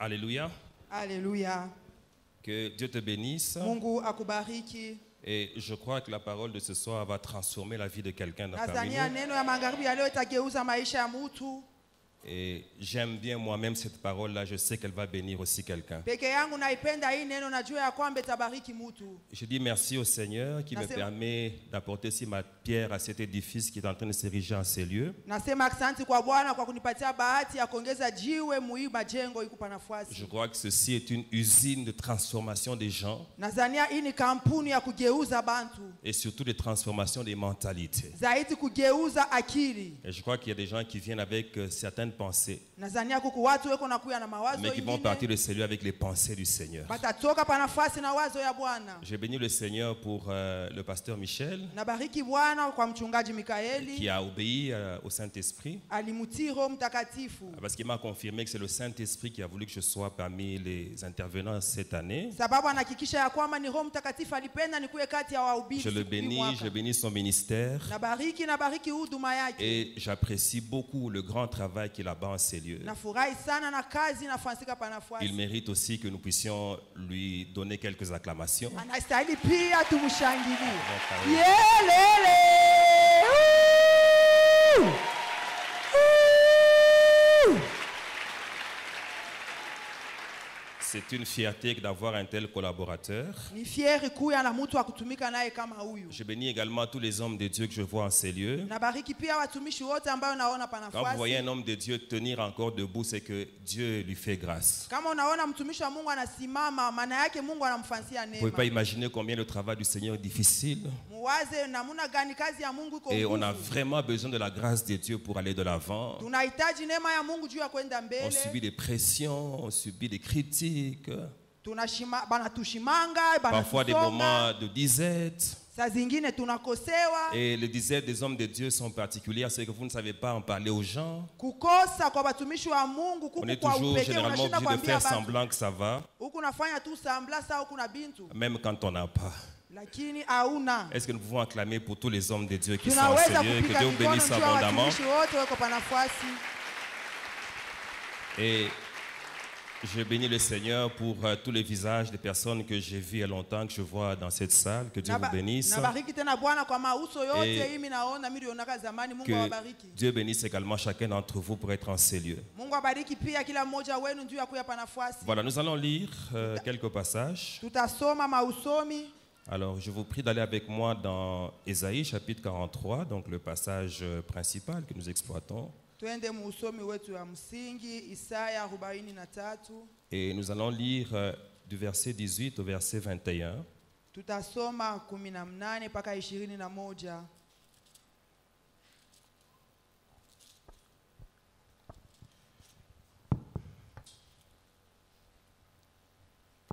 Alléluia. Alléluia. Que Dieu te bénisse. Mungu akubariki. Et je crois que la parole de ce soir va transformer la vie de quelqu'un dans parmi Nadhania nous. neno ya magharibi ya leo itageuza maisha ya mtu. Et j'aime bien moi-même cette parole-là. Je sais qu'elle va bénir aussi quelqu'un. Peke yangu naipenda hii neno, najua ya kwamba itabariki mtu. Je dis merci au Seigneur qui me permet d'apporter ici ma pierre à cet édifice qui est en train de s'ériger en ces lieux. Nasema asante kwa Bwana kwa kunipatia bahati ya kuongeza jiwe muhimu majengo ikupa nafasi. Je crois que ceci est une usine de transformation des gens. Nadhania hii ni kampuni ya kugeuza bantu. Et surtout de transformation des mentalités. Zaidi kugeuza akili. Et je crois qu'il y a des gens qui viennent avec certaines pensées. Nadhania kuku watu weko na kuya na mawazo Mais qui vont partir de celui avec les pensées du Seigneur. Batatoka pa nafasi na wazo ya Bwana. Je bénis le Seigneur pour le pasteur Michel. Nabariki Bwana kwa mchungaji Mikaeli. Qui a obéi au Saint-Esprit. Alimutii Roho Mtakatifu. Parce qu'il m'a confirmé que c'est le Saint-Esprit qui a voulu que je sois parmi les intervenants cette année. Sababu anahakikisha ya kwamba ni Roho Mtakatifu alipenda nikuwe kati ya wahubiri. Je bénis son ministère. Nabariki huduma yake. Et j'apprécie beaucoup le grand travail qu'il a là-bas en ces lieux. Nafurahi sana na kazi inafanyika pa nafasi. Il mérite aussi que nous puissions lui donner quelques acclamations. Anastahili pia tumshangilie. C'est une fierté d'avoir un tel collaborateur. Je bénis également tous les hommes de Dieu que je vois en ces lieux. Quand vous voyez un homme de Dieu tenir encore debout, c'est que Dieu lui fait grâce. Vous ne pouvez pas imaginer combien le travail du Seigneur est difficile. Et on a vraiment besoin de la grâce de Dieu pour aller de l'avant. On subit des pressions, on subit des critiques. Parfois des moments de disette. Et les disettes des hommes de Dieu sont particulières, c'est que vous ne savez pas en parler aux gens. On est toujours généralement obligé de faire semblant que ça va, même quand on n'a pas. Est-ce que nous pouvons acclamer pour tous les hommes de Dieu qui sont en ces lieux, que Dieu vous bénisse abondamment. Et je bénis le Seigneur pour tous les visages des personnes que j'ai vues il y a longtemps, que je vois dans cette salle. Que Dieu vous bénisse. Et que Dieu bénisse également chacun d'entre vous pour être en ces lieux. Voilà, nous allons lire quelques passages. Alors, je vous prie d'aller avec moi dans Ésaïe chapitre 43, donc le passage principal que nous exploitons. Et nous allons lire du verset 18 au verset 21.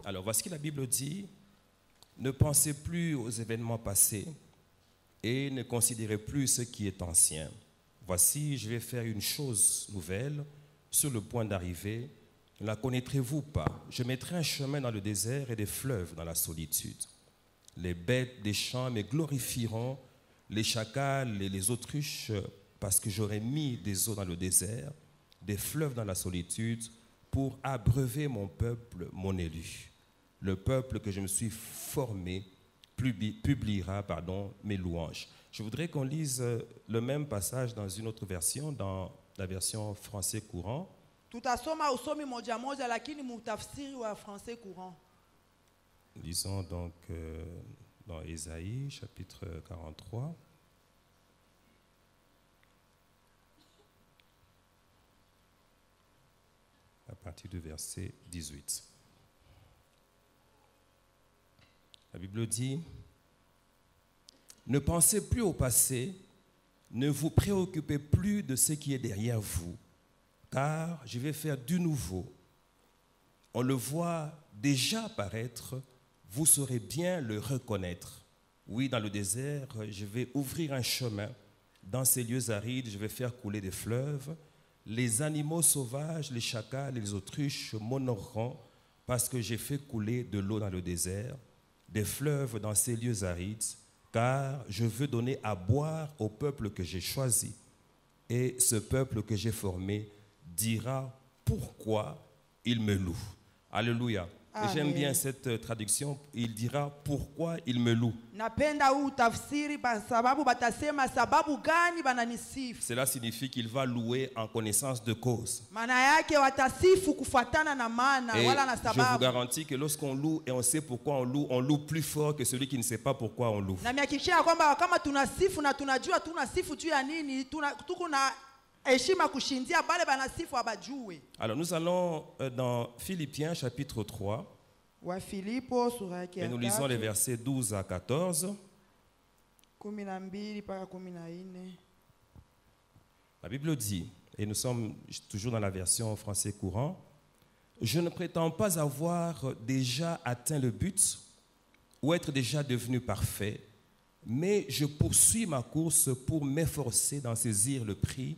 Alors, voici ce que la Bible dit. Ne pensez plus aux événements passés et ne considérez plus ce qui est ancien. Voici, je vais faire une chose nouvelle sur le point d'arriver. Ne la connaîtrez-vous pas? Je mettrai un chemin dans le désert et des fleuves dans la solitude. Les bêtes des champs me glorifieront, les chacals et les autruches, parce que j'aurai mis des eaux dans le désert, des fleuves dans la solitude, pour abreuver mon peuple, mon élu. Le peuple que je me suis formé publiera mes louanges. Je voudrais qu'on lise le même passage dans une autre version, dans la version français courant. Lisons donc dans Ésaïe, chapitre 43. À partir du verset 18. La Bible dit: ne pensez plus au passé, ne vous préoccupez plus de ce qui est derrière vous, car je vais faire du nouveau. On le voit déjà apparaître, vous saurez bien le reconnaître. Oui, dans le désert, je vais ouvrir un chemin. Dans ces lieux arides, je vais faire couler des fleuves. Les animaux sauvages, les chacals et les autruches m'honoreront, parce que j'ai fait couler de l'eau dans le désert, des fleuves dans ces lieux arides, car je veux donner à boire au peuple que j'ai choisi. Et ce peuple que j'ai formé dira pourquoi il me loue. Alléluia. Et j'aime Amen. bien cette traduction. Il dira pourquoi il me loue. Napenda huu tafsiri kwa sababu batasema sababu gani bananisifu. Cela signifie qu'il va louer en connaissance de cause. Maana yake watasifu kufuatana na maana Et wala na je vous sababu. garantis que lorsqu'on loue et on sait pourquoi on loue plus fort que celui qui ne sait pas pourquoi on loue. Na mihakikishia kwamba kama tunasifu na tunajua tunasifu juu ya nini, tuko na heshima kushindia bale banasifu abajue. Alors nous allons dans Philippiens chapitre 3 Wa Filipo sura yake et ya nous lisons les 3, versets 12 à 14. 12 mpaka 14. La Bible dit, et nous sommes toujours dans la version français courant, « Je ne prétends pas avoir déjà atteint le but ou être déjà devenu parfait, mais je poursuis ma course pour m'efforcer d'en saisir le prix,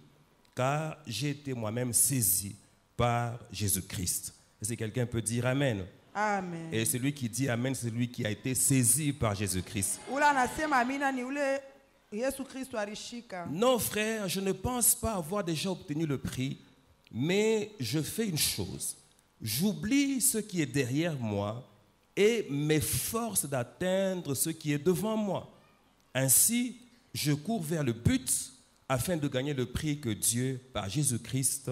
car j'ai été moi-même saisi par Jésus-Christ. » Est-ce que quelqu'un peut dire Amen? Amen. Et celui qui dit Amen, c'est celui qui a été saisi par Jésus-Christ. Ula anasema amina ni ule Yesu Kristo alishika. Non, frère, je ne pense pas avoir déjà obtenu le prix, mais je fais une chose. J'oublie ce qui est derrière moi et m'efforce d'atteindre ce qui est devant moi. Ainsi, je cours vers le but afin de gagner le prix que Dieu, par Jésus-Christ,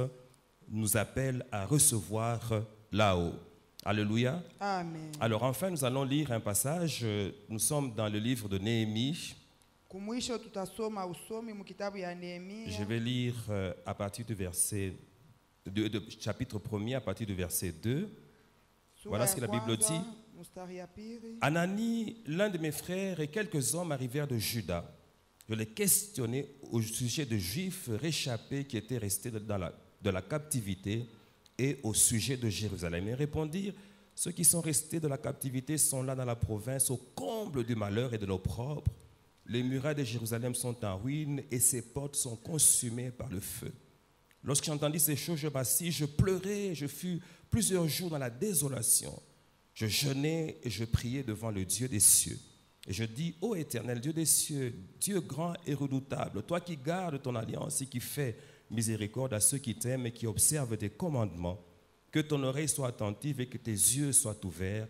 nous appelle à recevoir là-haut. Alléluia. Amen. Alors enfin, nous allons lire un passage. Nous sommes dans le livre de Néhémie. Kumwisho tutasoma usomi mu kitabu ya Nehemia. Je vais lire à partir du verset chapitre 1er, à partir du verset 2. Sura Voilà ya ce que la Bible kwanza, dit. mstari ya pili. Anani, l'un de mes frères et quelques hommes arrivèrent de Juda. Je les questionnai au sujet de Juifs réchappés qui étaient restés de la captivité et au sujet de Jérusalem. Ils répondirent, ceux qui sont restés de la captivité sont là dans la province au comble du malheur et de l'opprobre. Les murailles de Jérusalem sont en ruine et ses portes sont consumées par le feu. Lorsque j'entendis ces choses, je m'assis, je pleurais, je fus plusieurs jours dans la désolation. Je jeûnais et je priais devant le Dieu des cieux. Et je dis, ô Éternel, Dieu des cieux, Dieu grand et redoutable, toi qui gardes ton alliance et qui fais miséricorde à ceux qui t'aiment et qui observent tes commandements, que ton oreille soit attentive et que tes yeux soient ouverts.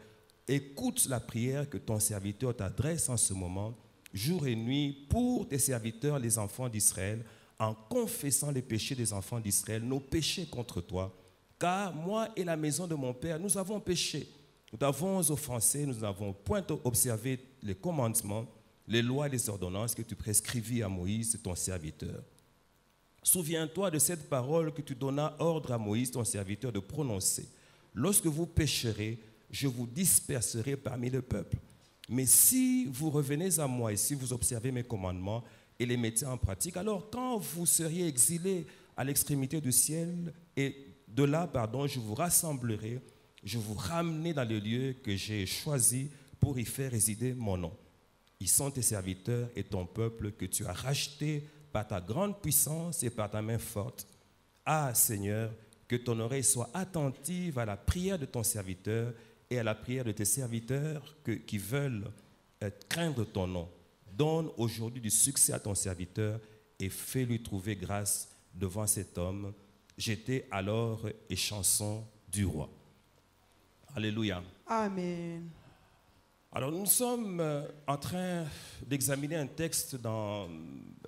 Écoute la prière que ton serviteur t'adresse en ce moment, jour et nuit, pour tes serviteurs, les enfants d'Israël, en confessant les péchés des enfants d'Israël, nos péchés contre toi. Car moi et la maison de mon Père, nous avons péché. Nous t'avons offensé, nous n'avons point observé les commandements, les lois et les ordonnances que tu prescrivis à Moïse, ton serviteur. Souviens-toi de cette parole que tu donnas ordre à Moïse, ton serviteur, de prononcer. Lorsque vous pécherez, je vous disperserai parmi le peuple. Mais si vous revenez à moi et si vous observez mes commandements et les mettez en pratique, alors quand vous seriez exilés à l'extrémité du ciel, et de là, je vous rassemblerai, je vous ramenerai dans le lieu que j'ai choisi pour y faire résider mon nom. Ils sont tes serviteurs et ton peuple que tu as racheté par ta grande puissance et par ta main forte. Ah Seigneur, que ton oreille soit attentive à la prière de ton serviteur et à la prière de tes serviteurs qui veulent craindre ton nom. Donne aujourd'hui du succès à ton serviteur et fais-lui trouver grâce devant cet homme. J'étais alors et chanson du roi. Alléluia. Amen. Alors nous sommes en train d'examiner un texte dans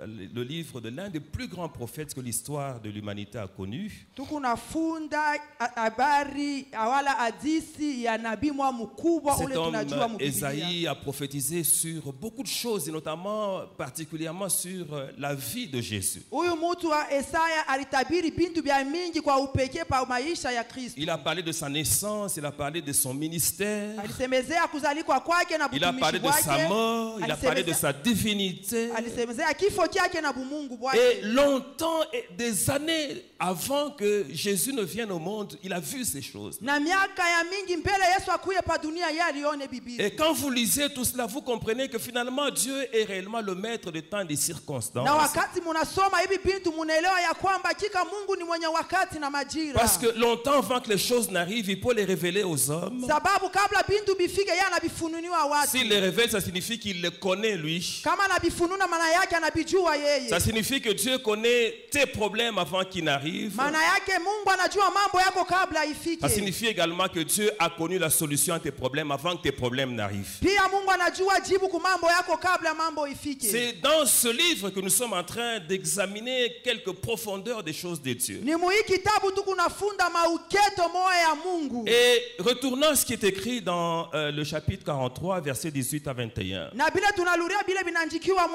le livre de l'un des plus grands prophètes que l'histoire de l'humanité a connu. Tukunafunda habari awala hadisi ya nabii mwa mkubwa Cet ule tunajua homme, mu Biblia. Ésaïe, a prophétisé sur beaucoup de choses, et notamment, particulièrement sur la vie de Jésus. Huyu mtu wa Esaya alitabiri bintu vya mingi kwa upekee pa maisha ya Kristo. Il a parlé de sa naissance, il a parlé de son ministère, Alisemezea kuzalikwa kwake na il a parlé butumishi de sa wake. mort, il a parlé de sa divinité. Alisemezea kifo chake na bumungu Et bwake. longtemps, et des années avant que Jésus ne vienne au monde, il a vu ces choses. Na miaka ya mingi mbele Yesu akuye pa dunia yeye alione Biblia. Et quand vous lisez tout cela, vous comprenez que finalement Dieu est réellement le maître des temps et des circonstances. Na wakati munasoma hivi bintu munaelewa ya kwamba hakika Mungu ni mwenye wakati na majira. Parce que longtemps avant que les choses n'arrivent, il peut les révéler aux hommes. Sababu kabla bintu bifike yeye anabifunulia kufununiwa watu. S'il les révèle, ça signifie qu'il les connaît lui. Kama anabifununa maana yake anabijua yeye. Ça signifie que Dieu connaît tes problèmes avant qu'ils n'arrivent. Maana yake Mungu anajua mambo yako kabla ifike. Ça signifie également que Dieu a connu la solution à tes problèmes avant que tes problèmes n'arrivent. Pia Mungu anajua jibu ku mambo yako kabla mambo ifike. C'est dans ce livre que nous sommes en train d'examiner quelques profondeurs des choses de Dieu. Ni muhii kitabu tu kunafunda mauketo moya ya Mungu. Et retournons à ce qui est écrit dans le chapitre 43, versets 18 à 21. Na bile tunaluria bile binanjikiwa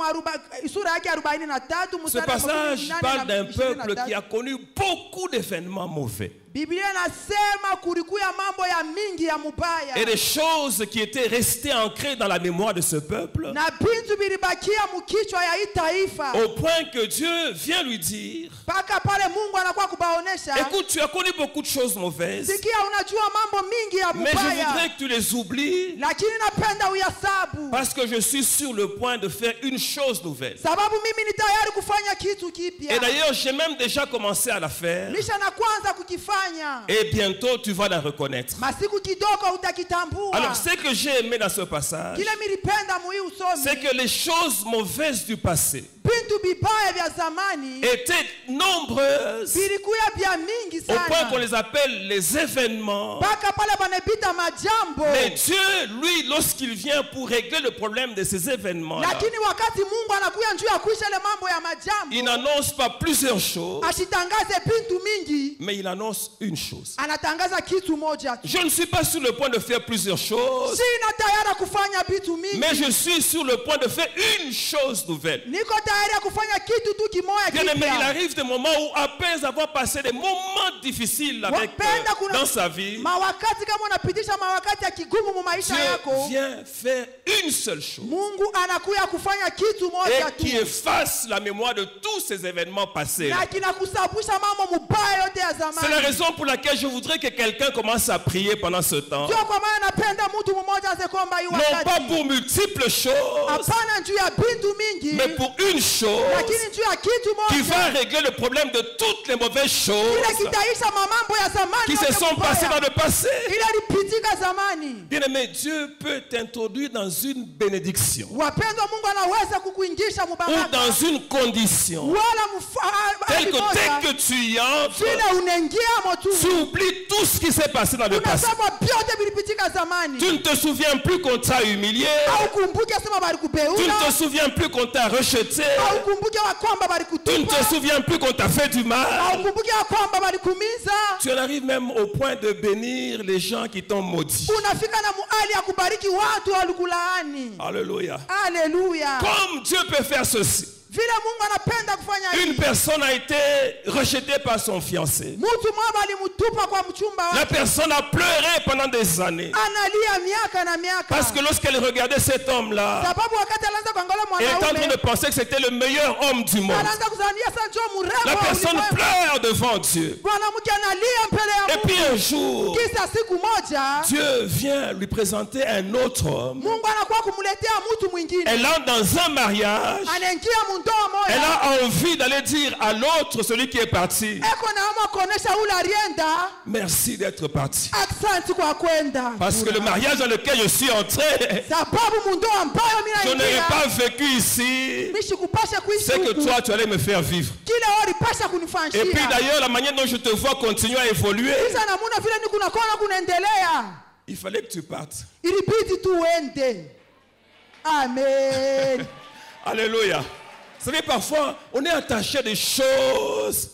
sura yake 43 Ce passage parle d'un peuple qui a connu beaucoup d'événements mauvais. Biblia inasema kulikuwa mambo ya mingi ya mubaya. Et des choses qui étaient restées ancrées dans la mémoire de ce peuple. Na bintu bilibakia mukichwa ya hii taifa. Au point que Dieu vient lui dire, Paka pale Mungu anakuwa kubaonesha. écoute, tu as connu beaucoup de choses mauvaises. Sikia unajua mambo mingi ya Mais je mubaya. voudrais que tu les oublies. Lakini napenda uyasabu. Parce que je suis sur le point de faire une chose nouvelle. Sababu mimi ni tayari kufanya kitu kipya. Et d'ailleurs, j'ai même déjà commencé à la faire. Lisha na kwanza kukifanya. Et bientôt, tu vas la reconnaître. Masiku kidogo utakitambua. Alors, ce que j'ai aimé dans ce passage, Kile milipenda muhi usomi. c'est que les choses mauvaises du passé Bintu bibaya vya zamani étaient nombreuses vilikuwa vya mingi au point qu'on sana. les appelle les événements. Paka pale banapita majambo. Mais Dieu, lui, lorsqu'il vient pour régler le problème de ces événements-là, Lakini wakati Mungu anakuja njoo ya kuisha ile mambo ya majambo. il n'annonce pas plusieurs choses, Ashitangaze bintu mingi. mais il annonce une chose. Anatangaza kitu moja tu. Je ne suis pas sur le point de faire plusieurs choses, Sina tayari kufanya bitu mingi. mais je suis sur le point de faire une chose nouvelle. Niko tayari kufanya kitu tu kimoja Bien aimé, il kipya. arrive des moments où, après avoir passé des moments difficiles avec, Wapenda kuna dans sa vie, mawakati kama unapitisha mawakati ya kigumu mu maisha Dieu yako. vient faire une seule chose Mungu anakuja kufanya kitu moja et qui tu. efface la mémoire de tous ces événements passés. Na kinakusababisha mambo mubaya yote ya C'est la zamani. raison pour laquelle je voudrais que quelqu'un commence à prier pendant ce temps. Sio kwa maana napenda mtu mmoja asekomba hii Non pas wakati. pour multiples choses, Hapana juu ya bintu mingi. mais pour une chose Lakini juu ya kitu qui va moja. régler le problème de toutes les mauvaises Ile choses kitaisha mambo ya zamani qui se yote sont passées dans mubaya. le passé. Ile lipitika zamani. Bien-aimé, Dieu peut t'introduire dans une bénédiction Wapendwa, Mungu anaweza kukuingisha ou mubaraka. dans une condition Wala telle que dès que tu y entres, vile unaingia motu. tu oublies tout ce qui s'est passé dans le passé. Unasema vyote vilipitika zamani. Tu ne te souviens plus qu'on t'a humilié. Haukumbuke sema bali Tu kubeula. ne te souviens plus qu'on t'a rejeté. Haukumbuke wa kwamba bali Tu ne kutupa. te souviens plus qu'on t'a fait du mal. Haukumbuke wa kwamba bali kumiza. Tu en arrives même au point de bénir les gens qui t'ont maudit. Unafika na muali ya kubariki watu walikulaani. Alléluia. Haleluya. Comme Dieu peut faire ceci. Vile Mungu anapenda kufanya Une hivi. personne a été rejetée par son fiancé. Mtu mmoja alimutupa kwa mchumba La wake. personne a pleuré pendant des années. Analia miaka na miaka. Parce que lorsqu'elle regardait cet homme-là, Sababu wakati alianza kuangalia elle était en train de mwanaume. penser que c'était le meilleur homme du monde. Anaanza kuzania sasa njoo mrembo La wa personne ulimwengu. pleure devant Dieu. Mwanamke analia mbele ya Et puis Mungu. un jour, Kisa siku moja Dieu vient lui présenter un autre homme. Mungu anakuwa kumletea mtu mwingine. Elle entre dans un mariage. Anaingia mundoa Elle moja. a envie d'aller dire à l'autre, celui qui est parti, Eko naomba kuonesha ule alienda. merci d'être parti. Asante kwa kwenda. Parce que le mariage dans lequel je suis entré, Sababu mundoa ambayo mimi je n'aurais naingia. pas vécu ici. Mishi kupasha kuishi C'est que huku. toi, tu allais me faire vivre. Kile walipasha kunifanyia. Et puis d'ailleurs, la manière dont je te vois continuer à évoluer, Kisa namuna vile niko nakona kunaendelea. il fallait que tu partes. Ilibidi tu uende. Amen. Alléluia. Vous savez, parfois, on est attaché à des choses.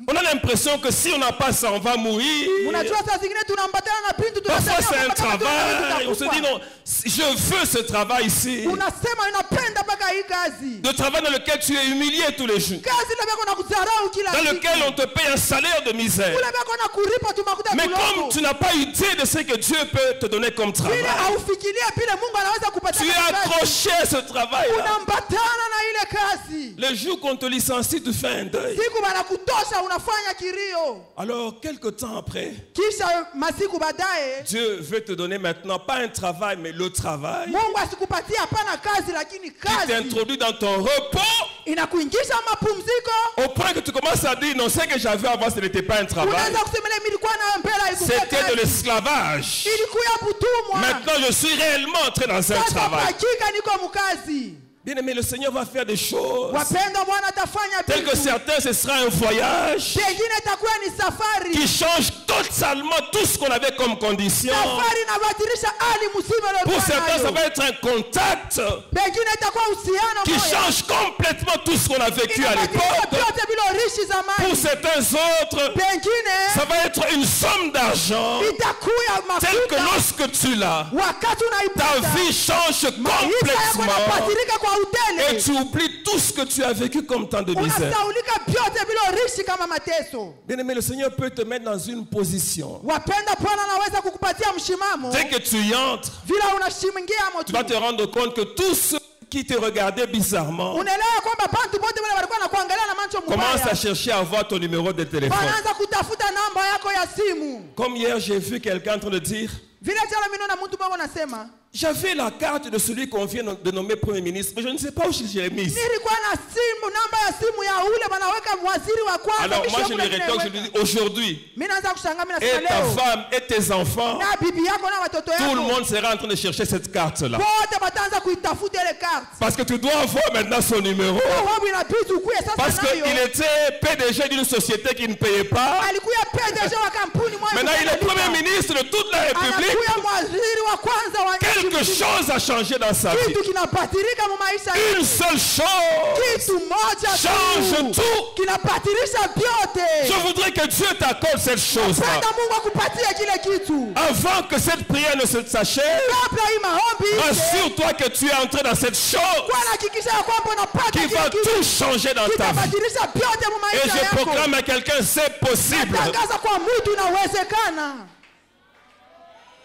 On a l'impression que si on n'a pas ça, on va mourir. Unajua saa zingine tunaambatana na bintu Parfois, tunasema c'est un kama travail. On se dit non, je veux ce travail ici. Unasema unapenda mpaka hii kazi. Le travail dans lequel tu es humilié tous les jours. Kazi ile bako nakudharau kila Dans siku. lequel on te paye un salaire de misère. Ule bako nakuripa tu makuta Mais kidogo. comme tu n'as pas idée de ce que Dieu peut te donner comme travail, Vile haufikiria vile Mungu anaweza kupatia tu es kazi. accroché à ce travail. Unaambatana na ile kazi. Le jour qu'on te licencie, tu fais un deuil. Siku banakutosha unafanya kilio. Alors, quelque temps après, Kisha masiku baadaye Dieu veut te donner maintenant pas un travail, mais le travail Mungu asikupatia hapana kazi lakini qui kazi t'introduit dans ton repos inakuingisha mapumziko. Au point que tu commences à dire non, ce que j'avais avant, ce n'était pas un travail. Unaanza kusema ile nilikuwa nayo mbele haikuwa C'était de kazi. l'esclavage. Ilikuwa butumwa. Maintenant, je suis réellement entré dans un Sasa travail. hakika niko mkazi. Bien aimé, le Seigneur va faire des choses. Wapendwa, Bwana atafanya Tel que vitu. certains, ce sera un voyage Pengine itakuwa ni safari. qui change totalement tout ce qu'on avait comme condition. Safari inabadilisha hali mzima ile Pour Bwana certains, ça nayo. va être un contact Pengine itakuwa uhusiano qui moja. change complètement tout ce qu'on a vécu à Inabadilisha l'époque. vyote vile urishi Pour zamani. certains autres, Pengine ça va être une somme d'argent itakuwa telle que mafuta. lorsque tu l'as, Wakati ta unaipata vie change maisha yako complètement yanabadilika kwa et utele. tu oublies tout ce que tu as vécu comme temps de misère. Unasaulika vyote vile urishi kama mateso. Bien aimé, le Seigneur peut te mettre dans une position. Wapenda, Bwana anaweza kukupatia mshimamo. Dès que tu y entres, Vile unashimingia tu vas moto. te rendre compte que tous ceux qui te regardaient bizarrement Unaelewa kwamba bantu bote wale walikuwa nakuangalia na macho commencent à mbaya. chercher à avoir ton numéro de téléphone. Wanaanza kutafuta namba yako ya simu. Comme hier, j'ai vu quelqu'un en train de dire, Vile jana mimi naona mtu mmoja anasema, j'avais la carte de celui qu'on vient de nommer Premier ministre, mais je ne sais pas où je l'ai mise. nilikuwa na simu, namba ya simu ya ule wanaweka waziri wa kwanza. Alors moi, kisha je kule lui rétorque, je lui dis, aujourd'hui, mimi naanza kushangaa, mimi et nasema ta leo femme et tes enfants, na bibi yako na watoto tout le yako monde sera en train de chercher cette carte-là. wote wataanza kuitafuta ile carte. Parce que tu dois avoir maintenant son numéro. Wewe inabidi ukue Parce sasa nayo. qu'il était PDG d'une société qui ne payait pas. Alikuwa PDG wa kampuni moja. Maintenant, il est Premier ministre de toute la République. Anakuwa waziri wa kwanza wa Quelque nchi. chose a changé dans sa vie. Kitu kinabadilika mu maisha Une yetu. seule chose Kitu moja change tu tout. kinabadilisha vyote. Je voudrais que Dieu t'accorde cette chose-là. Penda Mungu akupatie kile kitu. Avant que cette prière ne s'achève, Kabla hii maombi ishe, rassure-toi que tu es entré dans cette chose kwa hakikisha ya kwamba unapata qui va kile kitu. tout changer dans ta vie. Kitabadilisha vyote mu Et maisha je yako. proclame à quelqu'un, c'est possible. Tangaza kwa mtu inawezekana.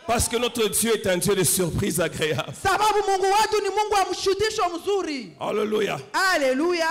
Parce que notre Dieu est un Dieu de surprises agréables. Sababu Mungu wetu ni Mungu wa mshutisho mzuri. Alléluia. Haleluya.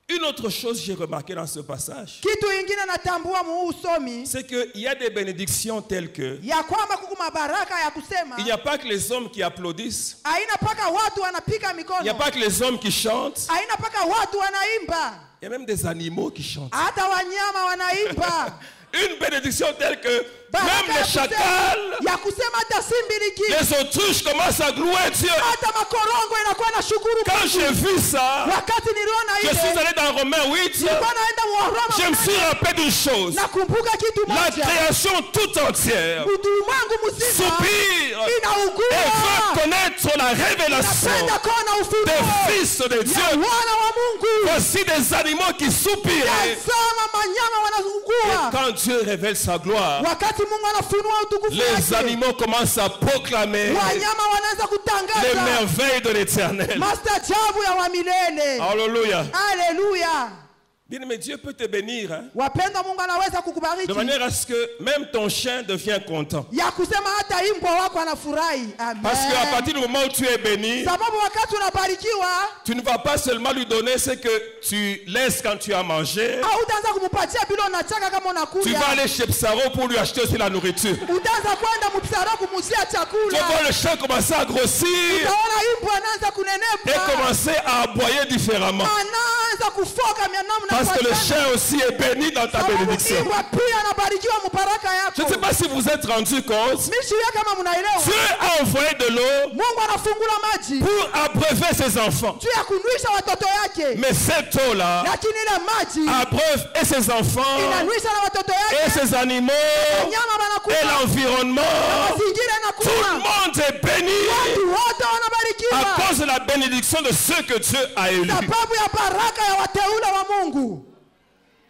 Une autre chose que j'ai remarqué dans ce passage, Kitu ingine natambua mu usomi c'est qu'il y a des bénédictions telles que ya kwamba kuku mabaraka ya kusema il n'y a pas que les hommes qui applaudissent, haina paka watu wanapika il n'y a mikono, pas que les hommes qui chantent, haina paka watu wanaimba, il y a même des animaux qui chantent. hata wanyama wanaimba. Une bénédiction telle que Baraka même ya les kusema- chacals, ya kusema hata simbiliki, les autruches commencent à louer Dieu. hata makorongo inakuwa na shukuru. Quand j'ai vu ça, Wakati niliona je suis ile, allé dans Romains 8, nilikuwa naenda Waroma, je me suis rappelé d'une chose. nakumbuka kitu La moja, création tout entière ulimwengu mzima soupire et inaugua, veut connaître la révélation inapenda kuona ufunuo des fils de ya Dieu. wana wa Mungu. Voici des animaux qui soupirent. Tazama manyama Et wanaugua. quand Dieu révèle sa gloire, Wakati Mungu anafunua utukufu les wake, animaux commencent à proclamer wanyama wanaanza les kutangaza merveilles de l'éternel. mastajabu ya wa milele. Alléluia. Haleluya. Bien aimé, Dieu peut te bénir hein, Wapendwa, Mungu anaweza de kukubariki manière à ce que même ton chien devient content. ya kusema hata mbwa wako anafurahi. Amen. Parce qu'à partir du moment où tu es béni, Sababu wakati unabarikiwa, tu ne vas pas seulement lui donner ce que tu laisses quand tu as mangé. hautaanza kumupatia bila unachaka kama Tu unakuja. vas aller chez Psaro pour lui acheter aussi la nourriture. Utaanza kwenda mupsaro kumusia Tu chakula. vas voir le chien commencer à grossir Utaona mbwa anaanza et kunenepa. commencer à aboyer différemment. Anaanza kufoka namna Parce que le kuachana. chien aussi est béni dans ta Sababu bénédiction. mbwa pia anabarikiwa mubaraka Je ne yako. sais pas si vous êtes rendu compte. Mishiria kama mnaelewa. Dieu a envoyé de l'eau Mungu anafungula maji pour abreuver ses enfants. juu ya kunwisha watoto yake, Mais cette eau-là lakini ile maji abreuve et ses enfants, inanwisha na watoto et yake, ses animaux, wanyama et wanakufa, l'environnement. mazingira Tout le yanakufa, monde est béni watu wote à wanabarikiwa cause de la bénédiction de ceux que Dieu a élus. sababu ya baraka ya wateule wa Mungu.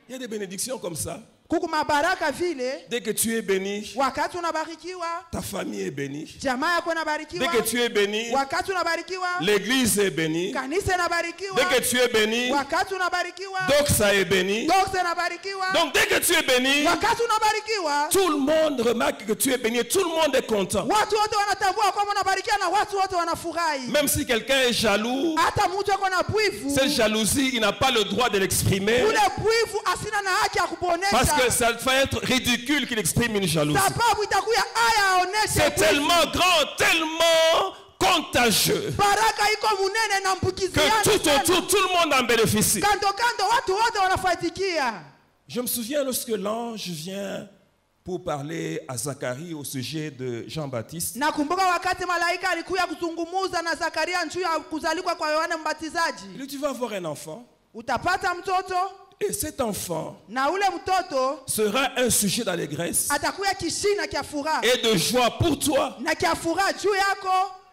Il y a des bénédictions comme ça. Kuku mabaraka vile, Dès que tu es béni, wakati unabarikiwa, ta famille est bénie. jamaa yako Dès inabarikiwa, que tu es béni, wakati unabarikiwa, l'église est bénie. kanisa inabarikiwa, Dès que tu es béni, wakati unabarikiwa, Doxa est béni. doxa inabarikiwa, Donc dès que tu es béni, wakati unabarikiwa, tout le monde remarque que tu es béni et tout le monde est content. watu wote wanatambua kwamba unabarikiwa na watu wote wanafurahi. Même si quelqu'un est jaloux, Hata mtu ako na bwivu, cette jalousie, il n'a pas le droit de l'exprimer. ule bwivu asina na haki ya Parce que kuponesha, ça va être ridicule qu'il exprime une jalousie. sababu itakuya aya aoneshe C'est bwivu. tellement grand, tellement contagieux. baraka iko munene na Que mbukiziana tout sana. autour, tout le monde en bénéficie. Kando kando watu wote wanafaidikia. Je me souviens lorsque l'ange vient pour parler à Zacharie au sujet de Jean-Baptiste. Nakumbuka wakati malaika alikuja kuzungumuza na Zakaria juu ya kuzalikwa kwa Yohana Mbatizaji. Il dit, tu vas avoir un enfant. Utapata mtoto Et cet enfant na ule mtoto sera un sujet d'allégresse atakuya kishina kia furaha et de joie pour toi. na kia furaha juu yako.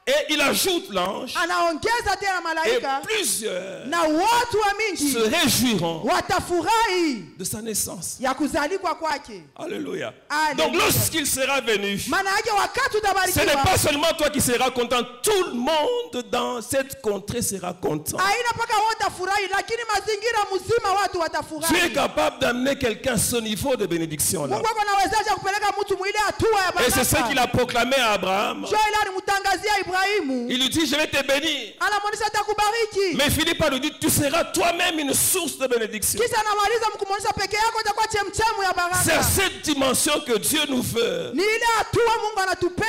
Et il ajoute l'ange. Anaongeza tena Et malaika plusieurs na watu wa mingi se réjouiront watafurahi de sa naissance. ya kuzalikwa kwake. Alléluia. Alléluia. Donc lorsqu'il sera venu, Maana yake wakati ce n'est utabarikiwa pas seulement toi qui seras content, tout le monde dans cette contrée sera content. haina mpaka watafurahi, lakini mazingira mzima watu Tu es watafurahi. capable d'amener quelqu'un à ce niveau de bénédiction là. Mungu ako nawezesha kupeleka mtu mwile hatua ya Et c'est ce qu'il baraka. a proclamé à Abraham. Ndio ile alimtangazia Ibrahimu, Il lui dit, je vais te bénir. anamwonyesha atakubariki. Mais Philippe lui dit, tu seras toi-même une source de bénédiction. Kisha anamaliza mkumwonyesha peke yako utakuwa chemchemu ya C'est à baraka. cette dimension que Dieu nous veut. Ni ile hatua Mungu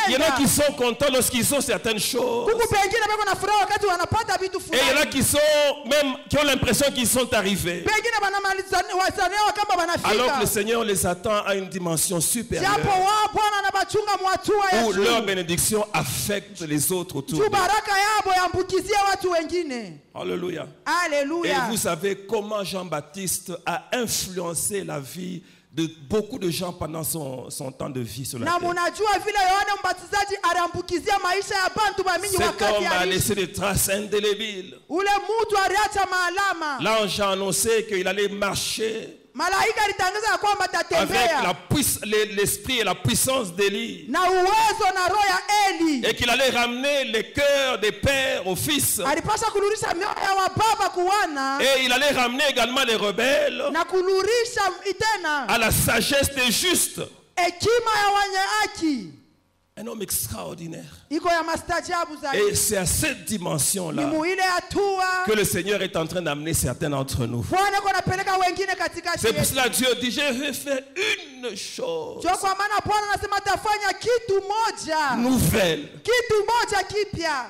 Il y en a anatupenda. qui sont contents lorsqu'ils ont certaines choses. Kuku pengine beko na furaha wakati wanapata vitu Et il y en a fulani. qui sont même qui ont l'impression qu'ils sont arrivés. Pengine wazaniwa kama Alors que le wanafika. Seigneur les attend à une dimension Japo supérieure wao Bwana anabachunga mwatua ya où leur juu. bénédiction affecte les autres autour Tu d'eux. baraka yabo yambukizie watu wengine. Alléluia. Et Haleluya. vous savez comment Jean-Baptiste a influencé la vie de beaucoup de gens pendant son temps de vie sur la Na terre. munajua vile Yohana Mbatizaji aliambukizia maisha ya bantu ba mingi Cet wakati homme a aliishi. laissé des traces indélébiles. Ule mtu aliacha maalama. L'ange a annoncé qu'il allait marcher Malaika alitangaza ya kwamba avec atatembea l'esprit et la puissance d'Élie. na uwezo na roho ya Eli. Et qu'il allait ramener les cœurs des pères aux fils. Alipasha kulurusha mioyo ya wababa kuwana Et il allait ramener également les rebelles na kulurisha itena à la sagesse des justes. hekima ya wenye haki. Un homme extraordinaire. Iko ya mastajabu Et zaidi. c'est à cette Ni dimension-là muile hatua que le Seigneur est en train d'amener certains d'entre nous. Bwana yuko anapeleka wengine katikati C'est pour yetu. cela que Dieu dit, je vais faire une chose Ndio kwa maana Bwana anasema atafanya kitu moja. nouvelle. Kitu moja kipya.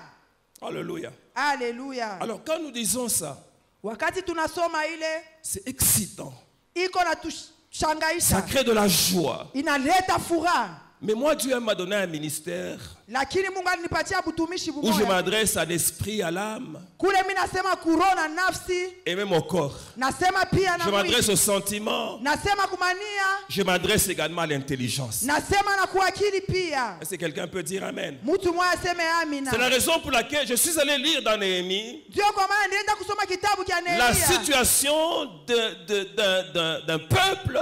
Alléluia. Haleluya. Alors quand nous disons ça, Wakati tunasoma ile c'est excitant. iko na Ça tushangaisha. crée de la joie. Inaleta furaha. Mais moi, Dieu m'a donné un ministère Lakini Mungu alinipatia butumishi où je bumoja. m'adresse à l'esprit, à l'âme Kule mimi nasema kurona nafsi, et même au corps. nasema pia na Je m'adresse mwili. aux sentiments. Nasema kumania, Je m'adresse également à l'intelligence. nasema na kuakili pia. Est-ce que quelqu'un peut dire Amen? Mtu mmoja aseme amina. C'est la raison pour laquelle je suis allé lire dans Néhémie Ndio kwa maana nilienda kusoma kitabu cha la Nehemia. situation d'un peuple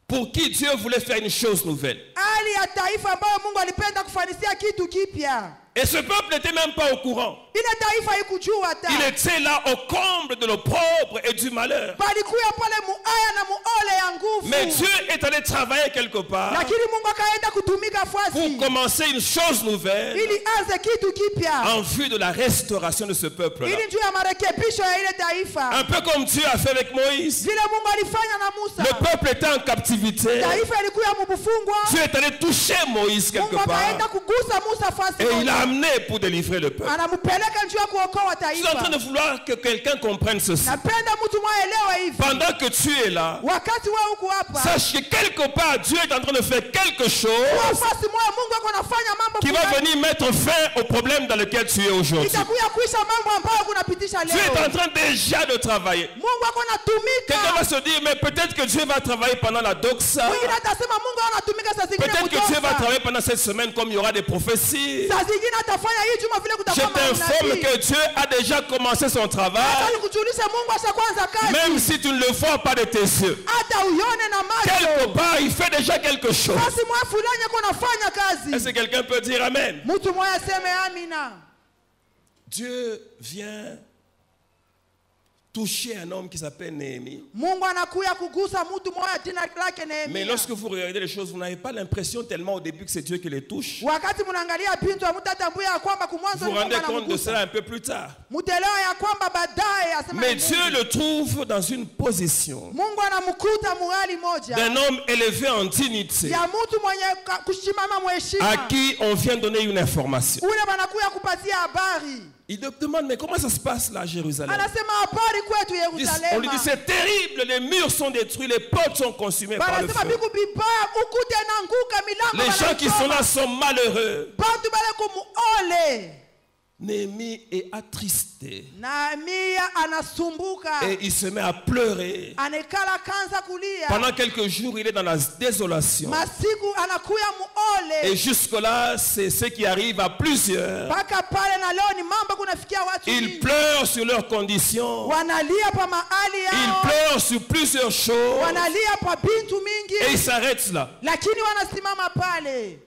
pour qui Dieu voulait faire une chose nouvelle. Hali ya taifa ambayo Mungu alipenda kufanisia kitu kipya. Et ce peuple n'était même pas au courant. Ile taifa haikujua hata. Il était là au comble de l'opprobre et du malheur. Palikuwa pale muaya na muole ya nguvu. Mais Dieu est allé travailler quelque part Lakini Mungu akaenda kutumika pour fasi. commencer une chose nouvelle Ili anze kitu kipya. en vue de la restauration de ce peuple-là. Ili juu ya marekebisho ya ile taifa. Un peu comme Dieu a fait avec Moïse. Vile Mungu alifanya na Musa. Le peuple était en captivité. Taifa ilikuwa mubufungwa. Dieu est allé toucher Moïse quelque Mungu akaenda part. kugusa Musa fasi. Et il l'a amené pour délivrer le peuple. Anampeleka njoo ya kuokoa Je suis en train taifa. de vouloir que quelqu'un comprenne ceci. Napenda mtu mwaelewe hivi. Pendant que tu es là, Wakati wewe uko hapa. sache que quelque part Dieu est en train de faire quelque chose Fasi moja Mungu ako anafanya mambo qui va fulani. venir mettre fin au problème dans lequel tu es aujourd'hui. Itakuja kuisha mambo ambayo kunapitisha Tu es en leo. train déjà de travailler. Mungu ako Quelqu'un va anatumika. se dire, mais peut-être que Dieu va travailler pendant la doxa. Mwingine atasema Mungu anatumika saa zingine Peut-être que Dieu va kutoka. travailler pendant cette semaine comme il y aura des prophéties. Saa zingine atafanya hii juma vile Je kutakuwa t'informe manabii. que Dieu a déjà commencé son travail, Hata nikujulishe Mungu ashaanza kazi. même si tu ne le vois pas de tes yeux. Hata uione na Quelque macho. part, il fait déjà quelque chose. Basi mwa fulani ako anafanya Est-ce kazi. que quelqu'un peut dire Amen? Mtu mmoja aseme amina. Dieu vient touché un homme qui s'appelle Néhémie. Mungu anakuya kugusa mtu mmoja jina lake Mais Nehemia. lorsque vous regardez les choses, vous n'avez pas l'impression tellement au début que c'est Dieu qui les touche. Wakati mnaangalia bintu mtatambua ya kwamba Vous kumwanzo vous ni Mungu rendez compte de cela anamgusa. un peu plus tard. Mutaelewa ya kwamba baadaye asema Mais ni Dieu Mungu. le trouve dans une position Mungu anamkuta muhali moja d'un homme élevé en dignité ya mtu mwenye kushimama à mheshima. qui on vient donner une information. Ule banakuya kupatia habari. Il demande, mais comment ça se passe là à Jérusalem? Anasema habari kwetu On lui dit, Yerusalema. c'est terrible, les murs sont détruits, les portes sont consumées par le Banasema feu. biku bibaya ukute nanguka milango Les gens qui sont là sont malheureux. bantu bale kumuole. Néhémie est attristé Nehemia anasumbuka. et il se met à pleurer. Anekala kanza kulia. Pendant quelques jours, il est dans la désolation. Masiku anakuya Et muole. jusque-là, c'est ce qui arrive à plusieurs. Paka pale na leo ni mambo kunafikia watu Ils mingi. pleurent sur leurs conditions. Wanalia pa mahali Ils yao. pleurent sur plusieurs choses. Wanalia pa bintu Et ils mingi. s'arrêtent là. Lakini wanasimama pale.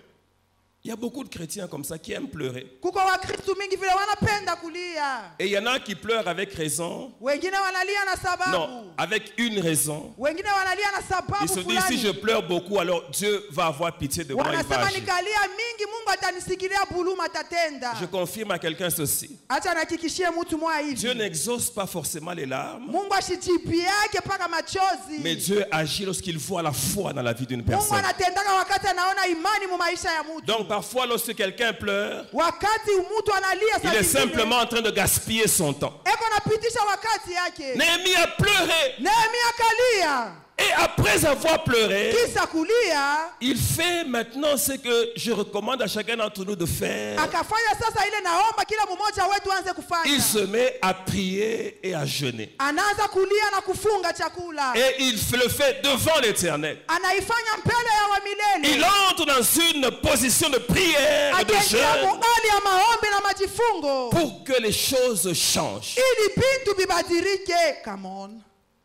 Il y a beaucoup de chrétiens comme ça qui aiment pleurer. Kuko wakristu mingi vile wanapenda kulia. Et il y en a qui pleurent avec raison. Wengine wanalia na sababu. Non, avec une raison. Wengine wanalia na Ils sababu se disent, si je fulani. pleure beaucoup, alors Dieu va avoir pitié de moi, il va Wanasema agir. nikalia mingi Mungu atanisikilia buluma atatenda. Je confirme à quelqu'un ceci. Acha nahakikishie mtu mmoja Dieu hivi. n'exauce pas forcément les larmes, Mungu ashijipi yake paka machozi. mais Dieu agit lorsqu'il voit la foi dans la vie d'une Mungu personne. anatendaka wakati anaona imani mu maisha ya mtu. Donc parfois, lorsque quelqu'un pleure, Wakati mtu analia il est saa zingine, simplement en train de gaspiller son temps. eko napitisha wakati yake. Néhémie a pleuré. Nehemia kalia. Et après avoir pleuré, Kisa kulia, il fait maintenant ce que je recommande à chacun d'entre nous de faire. akafanya sasa ile naomba kila mmoja wetu anze Il se kufanya. met à prier et à jeûner. Anaanza kulia na kufunga chakula. Et il le fait devant l'Éternel. Anaifanya mbele ya wa Il milele. entre dans une position de prière, de Akiingia jeûne, muhali ya maombi na majifungo. pour que les choses changent. Ili bintu bibadirike. Come on.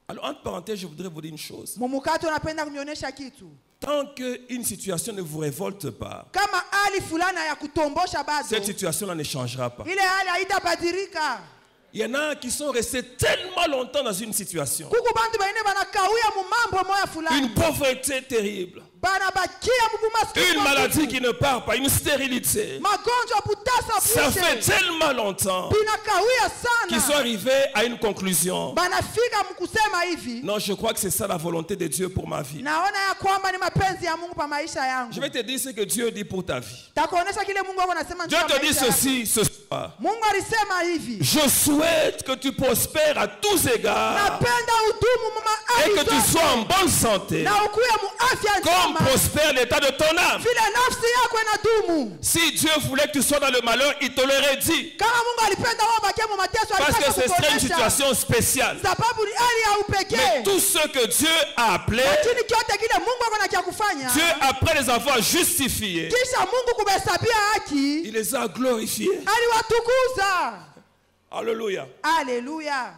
Alors, entre parenthèses, je voudrais vous dire une chose. Mumukato anapenda kunionyesha kitu. Tant qu'une situation ne vous révolte pas, Kama hali fulani ya kutombosha bado. cette situation-là ne changera pas. Ile hali haitabadirika. Il y en a qui sont restés tellement longtemps dans une situation. Kuku bantu baine banakawia mu mambo moya fulani. Une pauvreté terrible. Banabakia mu bumaskini. Une maladie qui ne part pas, une stérilité. Magonjwa putasa Ça fait bushe. tellement longtemps Binakawia qu'ils sont sana. arrivés à une conclusion. Banafika mkusema hivi. Non, je crois que c'est ça la volonté de Dieu pour ma vie. Naona ya kwamba ni mapenzi ya Mungu pa maisha yangu. Je vais te dire ce que Dieu dit pour ta vie. Takuonesha kile Mungu ako anasema Dieu juu ya te dit maisha yako. ceci ce soir. Mungu alisema hivi. Je souhaite que tu prospères à tous égards Napenda udumu mu et mahali que tu sois en zote. bonne santé, Na ukuye mu afya comme njema. prospère l'état de ton âme. Vile nafsi yako inadumu. Si Dieu voulait que tu sois dans le malheur, il te l'aurait dit. Kama Mungu alipenda wewe ubakie mu mateso Parce que alitaka ce serait une kukuonesha. situation spéciale. Sababu ni hali ya Mais upekee. tout ce que Dieu a appelé, Lakini kyote kile Mungu ako nakia kufanya. Dieu, après les avoir justifiés, Kisha Mungu kubehesabia haki. il les a glorifiés. Aliwatukuza. Alléluia. Haleluya.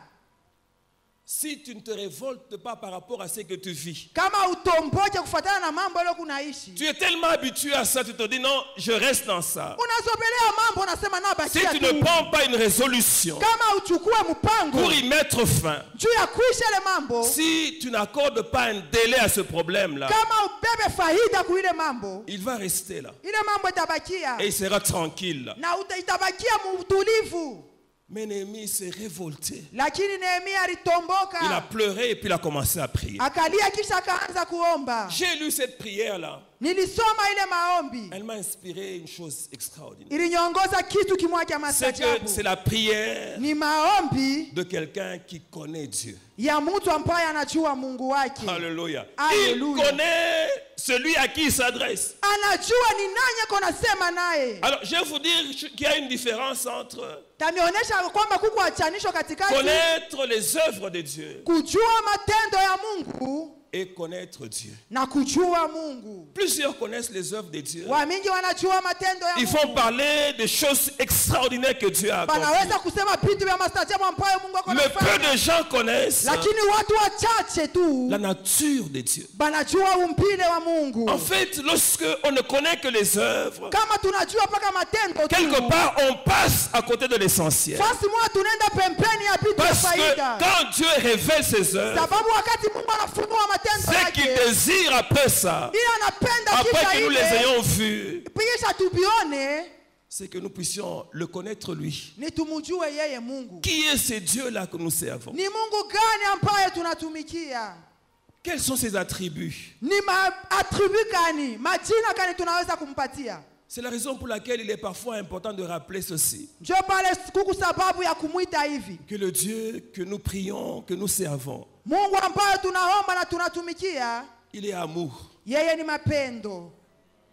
Si tu ne te révoltes pas par rapport à ce que tu vis, Kama utomboke kufuatana na mambo leo kunaishi. tu es tellement habitué à ça, tu te dis non, je reste dans ça. Unazobelea mambo unasema na Si bakia tu tu. ne prends pas une résolution Kama uchukue mpango pour y mettre fin, juu ya kuisha ile mambo. si tu n'accordes pas un délai à ce problème-là, Kama ubebe faida kuile mambo. il va rester là. Ile mambo itabakia. Et il sera tranquille là. Na itabakia mu utulivu. Mais Néhémie s'est révolté. Lakini Nehemia Il a alitomboka. pleuré et puis il a commencé à prier. Akalia kisha akaanza kuomba. J'ai lu cette prière-là. Nilisoma ile maombi. Elle m'a inspiré une chose extraordinaire. Iliniongoza kitu kimoja cha C'est que c'est maajabu. la prière Ni maombi de quelqu'un qui connaît Dieu. ya mtu ambaye anajua Mungu wake. Alléluia. Il Alléluia. connaît celui à qui il s'adresse. Anajua ni nani ako nasema naye. Alors, je vais vous dire qu'il y a une différence entre Tamionyesha kwamba kuko achanisho katikati connaître les œuvres de Dieu kujua matendo ya Mungu et connaître Dieu. na kujua Mungu. Plusieurs connaissent les œuvres de Dieu. Wamingi wanajua matendo ya Ils vont Mungu. parler des choses extraordinaires que Dieu a accomplies. Banaweza kusema vitu vya maajabu ambayo Mungu Mais peu anafanya. de gens connaissent Lakini watu wachache tu la nature de Dieu. banajua umpile wa Mungu. En fait, lorsque on ne connaît que les œuvres, Kama tunajua paka matendo quelque tu, part on passe à côté de l'essentiel. fasi moja tunaenda pembeni ya vitu vya Parce que faida. quand Dieu révèle ses œuvres, Sababu wakati Mungu anafunua matendo c'est qu'il yake, désire après ça, ili anapenda après kisha que nous les ile, ayons vus, kisha tubione, c'est que nous puissions le connaître lui. ni tumujue yeye Mungu. Qui est ce Dieu-là que nous servons? Ni Mungu gani ambaye tunatumikia? Quels sont ses attributs? Ni attribu gani, majina gani tunaweza kumpatia? C'est la raison pour laquelle il est parfois important de rappeler ceci. Ndio pale kuku sababu ya kumwita hivi. Que le Dieu que nous prions, que nous servons, Mungu ambaye tunaomba na tunatumikia, il est amour. yeye ni mapendo.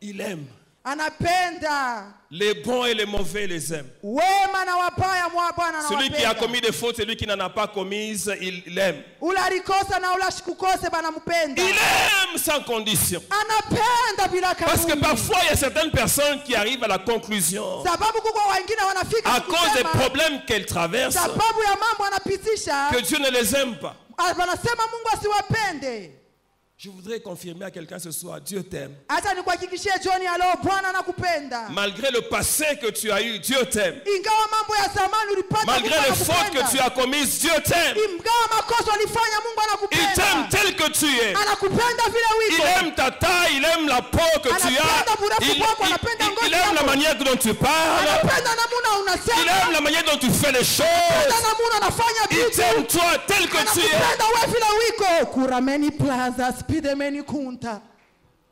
Il aime. Anapenda. Les bons et les mauvais les aiment. Wema na wabaya mwa Bwana Celui qui a anawapenda. commis des fautes, celui qui n'en a pas commises, il l'aime. Ule alikosa na ule ashikukose banampenda. Il aime sans condition. Anapenda bila Parce que kanuni. parfois, il y a certaines personnes qui arrivent à la conclusion, Sababu kuko wengine wanafika à cause des kusema, problèmes qu'elles traversent, sababu ya mambo anapitisha, que Dieu ne les aime pas. wanasema Mungu asiwapende. Je voudrais confirmer à quelqu'un ce soir, Dieu t'aime. Acha nikuhakikishie John ya leo, Bwana anakupenda. Malgré le passé que tu as eu, Dieu t'aime. Ingawa mambo ya zamani ulipata, Malgré Mungu les fautes anakupenda. que tu as commises, Dieu t'aime. Ingawa makosa ulifanya, Mungu Il t'aime anakupenda. tel que tu es. Anakupenda vile Il wiko. aime ta taille, il aime la peau que tu as. Il aime la manière dont tu parles. Anapenda namuna Il unasema. aime la manière dont tu fais les choses. Anapenda namuna unafanya Il vitu. t'aime toi tel que tu es. Anakupenda wewe vile wiko. Kurameni plaza, spidemeni kunta.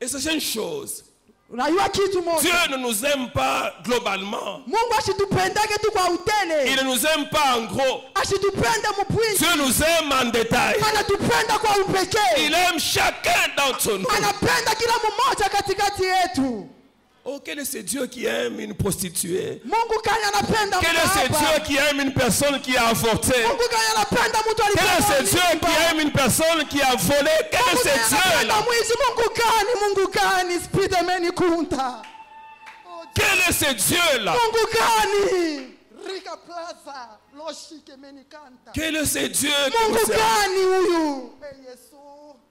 Et c'est une chose. Unajua kitu moja. Dieu ne nous aime pas globalement. Mungu ashitupendage tu kwa Il utele. ne nous aime pas en gros. Ashitupenda mpwingi. Dieu nous aime en détail. Anatupenda kwa upekee. Il aime chacun d'entre nous. Anapenda kila mmoja katikati yetu. Oh, quel est ce Dieu qui aime une prostituée? Mungu kani anapenda Quel est ce mkahaba. Dieu qui aime une personne qui a avorté? Mungu kani anapenda mtu Quel est ce alifanya Dieu qui aime une personne qui a volé? Quel est ce Dieu-là? mwizi. Mungu kani spidemeni kunta. Quel est ce Dieu-là? Mungu kani Rika Plaza loshike meni kanta. Quel est ce Dieu que nous Mungu servons? kani huyu? Yesu,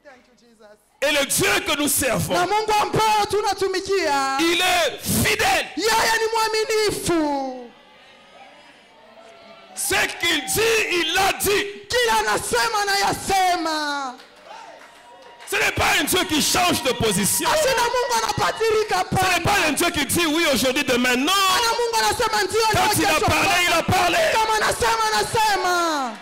thank you Jesus. Et le Dieu que nous servons, Na Mungu ambao tunatumikia, il est fidèle. yeye ni mwaminifu. Ce qu'il dit, il l'a dit. Kila anasema na yasema. Ce n'est pas un Dieu qui change de position. Asina Mungu anapatirika Ce n'est pa. pas un Dieu qui dit oui aujourd'hui, demain. Non. Ana Mungu anasema ndio leo Quand il a kesho. parlé, il a parlé. Kama anasema.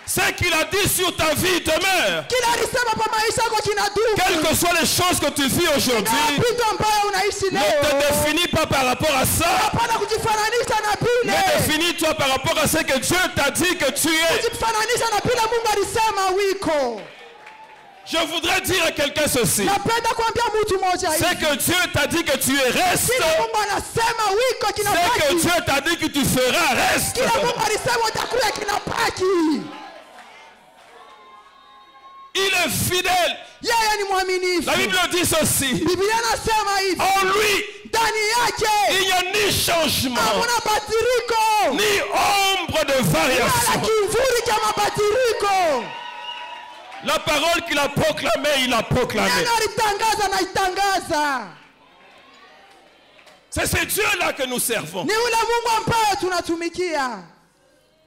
Ce qu'il a dit sur ta vie demeure. Kila alisema pa maisha yako kinadumu. Quelles que soient les choses que tu vis Na aujourd'hui, vitu ambayo unaishi ne te leo. définis pas par rapport à ça. Hapana kujifananisha na vile. Mais définis-toi par rapport à ce que Dieu t'a dit que tu es. Kujifananisha na vile Mungu alisema wiko. Je voudrais dire à quelqu'un ceci. Napenda kuambia mtu mmoja C'est hivi. que Dieu t'a dit que tu es, reste. Kila Mungu anasema wiko C'est que kinabaki. Dieu t'a dit que tu feras, reste. Kila Mungu alisema utakuwa kinabaki. Il est fidèle. Yeye ni mwaminifu. La Bible dit ceci. Biblia inasema hivi. En lui, Ndani yake il n'y a ni changement, hakuna badiliko. ni ombre de Wala variation. kivuli cha mabadiliko. La parole qu'il a proclamée, il a proclamé. Neno alitangaza na itangaza. C'est ce Dieu-là que nous servons. Ni ule Mungu ambaye tunatumikia.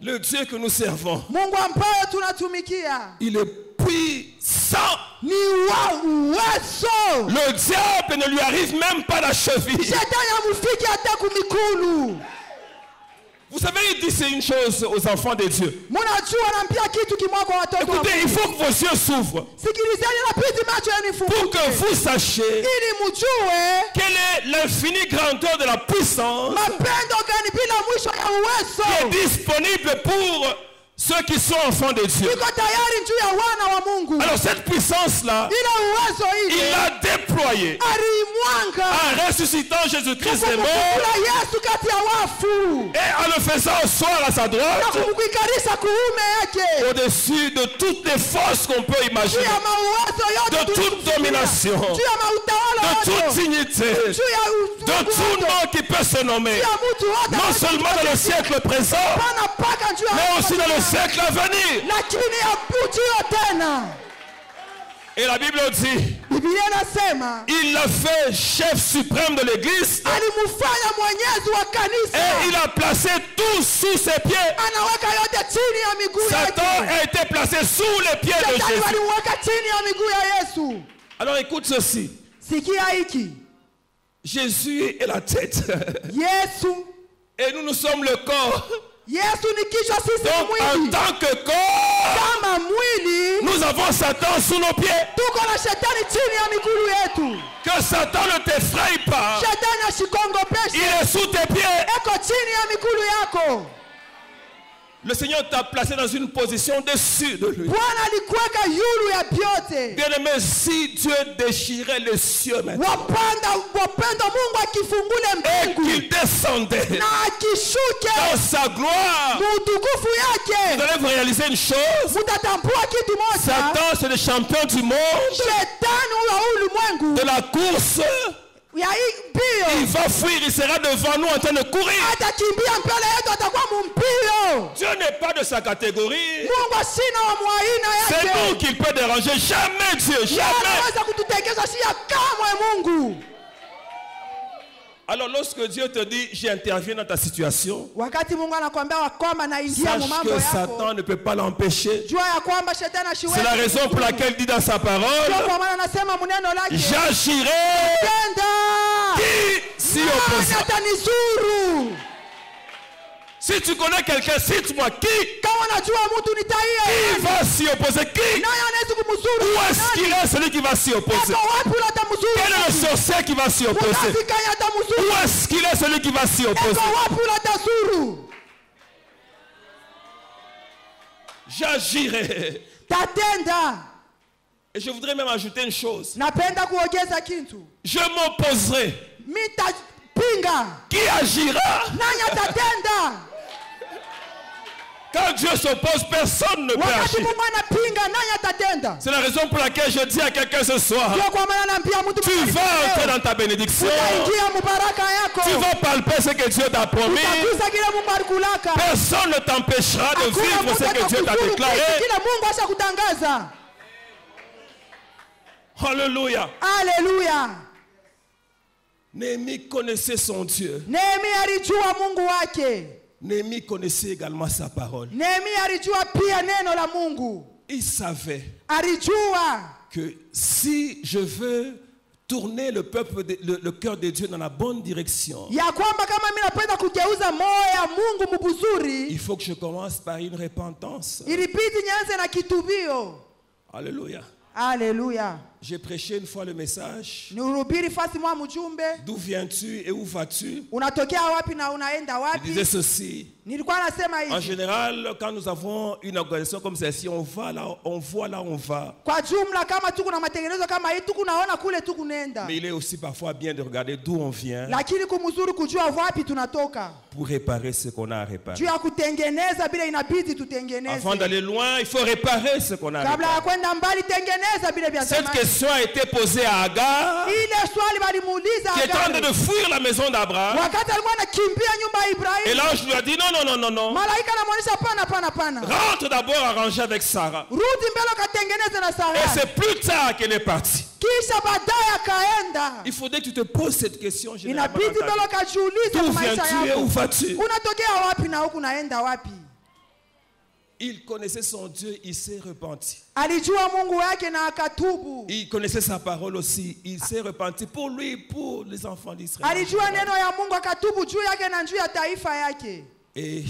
Le Dieu que nous servons, Mungu ambaye tunatumikia. il est puissant. Ni wa uwezo. Le diable ne lui arrive même pas la cheville. Shetani amufiki hata kumikulu. Vous savez, il dit c'est une chose aux enfants de Dieu. Munajua naambia kitu kimoja kwa watoto wa Écoutez, il Mungu. faut que vos yeux s'ouvrent Sikilizeni na piti macho yenu pour ifunguke. que vous sachiez Ili mjue quelle est l'infinie grandeur de la puissance mapendo gani bila mwisho ya qui est uwezo. disponible pour ceux qui sont enfants de Dieu. Iko tayari juu ya wana wa Mungu. Alors cette puissance-là, Ile uwezo il ile l'a déployé aliimwanga en ressuscitant Jésus-Christ des morts kumfufula Yesu kati ya wafu et en le faisant asseoir à sa na droite kumkwikarisha kuume yake au-dessus de toutes les forces qu'on peut juu imaginer, ya mauwezo de yote toute domination, juu ya mautawala de toute yote dignité, juu ya de tout nom qui peut se nommer, juu ya mtu wote non seulement dans le siècle présent, hapana mpaka juu ya mais aussi dans le siècle à venir. lakini ya ujio tena. Et la Bible dit, Biblia inasema il l'a fait chef suprême de l'église alimfanya mwenyezi wa et kanisa, il a placé tout sous ses pieds. anaweka yote chini ya miguu Satan yake. a été placé sous les pieds de Shetani Jésus. walimweka chini ya miguu ya Yesu. Alors écoute ceci. Sikia hiki, Jésus est la tête Yesu et nous sommes le corps. Yesu ni kichwa, sisi ni Donc en mwili. tant que corps, Kama mwili nous avons Satan sous nos pieds. tuko na shetani chini ya miguu yetu. Que Satan ne t'effraie pas. Shetani Il ashikongopeshe, est sous tes pieds. eko chini ya miguu yako. Le Seigneur t'a placé dans une position dessus de lui. Bwana alikuweka yulu ya vyote. Bien-aimé, si Dieu déchirait les cieux maintenant Wapenda Mungu akifungule et mbingu qu'il descendait na akishuke dans sa gloire, mutukufu vous yake, allez vous réaliser une chose. mutatambua kitu moja: Satan, c'est le champion du monde, shetani wa ulimwengu de la course. ya hii Il mbio va fuir, il sera devant nous en train de courir. atakimbia mbele yetu, atakuwa mumpio. Dieu n'est pas de sa catégorie. Mungu asina wa mwaina C'est nous yake, qu'il peut déranger. Jamais Dieu, Yeye jamais. anaweza kututekeza shia kamwe Mungu. Alors lorsque Dieu te dit, j'interviens dans ta situation, Wakati Mungu anakuambia kwamba naingia mu sache mambo que yako, Satan ne peut pas l'empêcher. jua ya kwamba shetani ashiwezi. C'est la raison pour laquelle il dit dans sa Ndio parole, kwa maana anasema mneno lake, j'agirai tenda qui s'y nani oppose. atanizuru. Si tu connais quelqu'un, cite-moi qui Kama unajua mtu nitaie, va s'y opposer. Qui? naye anaweza kumzuru. Où est-ce qu'il est celui qui va s'y opposer? Eko wapi ule atamzuru? Quel est le sorcier qui va s'y opposer? Unafika yeye atamzuru. Où est-ce qu'il est celui qui va s'y opposer? Eko wapi ule atazuru? J'agirai. Tatenda. Et je voudrais même ajouter une chose. Napenda kuongeza kitu. Je m'opposerai. Mitapinga. Qui agira? Nani atatenda? Quand Dieu s'oppose, personne ne peut Wakati agir. Mungu anapinga, nani atatenda? C'est la raison pour laquelle je dis à quelqu'un ce soir, Ndio kwa maana naambia mtu tu vas entrer dans ta bénédiction. utaingia mubaraka yako. Tu vas palper ce que Dieu t'a promis. Utagusa kile Mungu alikulaka. Personne ne t'empêchera de Hakuna vivre mtu ce que Dieu t'a atakuzuru déclaré. kile Mungu ashakutangaza. Alléluia. Haleluya. Néhémie connaissait son Dieu. Nehemia alijua Mungu wake. Néhémie connaissait également sa parole. Nehemia alijua pia neno la Mungu. Il savait Alijua que si je veux tourner le peuple, le cœur de Dieu dans la bonne direction, ya kwamba kama mimi napenda kugeuza moyo ya Mungu mubuzuri, il faut que je commence par une repentance. ilibidi nianze na kitubio. Alléluia. Haleluya. J'ai prêché une fois le message. Nihubiri fasi mwa mjumbe, D'où viens-tu et où vas-tu? unatokea wapi na unaenda Il disait wapi? ceci. Nilikuwa nasema En hivi, général, quand nous avons une organisation comme celle-ci, on voit là où on va. kwa jumla kama tuko na matengenezo kama hii tuko naona kule tuko nenda, Mais il est aussi parfois bien de regarder d'où on vient lakini kumzuri kujua wapi tunatoka, pour réparer ce qu'on a à réparer. juu ya kutengeneza bila inabidi tutengeneze. Avant d'aller loin, il faut réparer ce qu'on a à Kabla ya réparer. kwenda mbali, tengeneza bila vya Cette zamani. question a été posée à Agar, Ile swali walimuuliza qui est en train de Agari fuir la maison d'Abraham. wakati alikuwa anakimbia nyumba ya Et Ibrahimu. l'ange lui a dit non, non, non, non, non. Malaika anamwonyesha pana. Rentre d'abord arranger avec Sarah. Rudi mbele ukatengeneze na Et Sara. c'est plus tard qu'elle est partie. Kisha baadaye akaenda. Il faudrait que tu te poses cette question généralement. Inabidi dans ta mbele vie. ukajiulize D'où kwa maisha viens-tu et où yako. vas-tu? Unatokea wapi na huku naenda wapi? Il connaissait son Dieu, il s'est repenti. Alijua Mungu wake na akatubu. Il connaissait sa parole aussi, il s'est repenti pour lui, pour les enfants d'Israël. Alijua neno ya Mungu akatubu juu yake na juu ya taifa yake. Et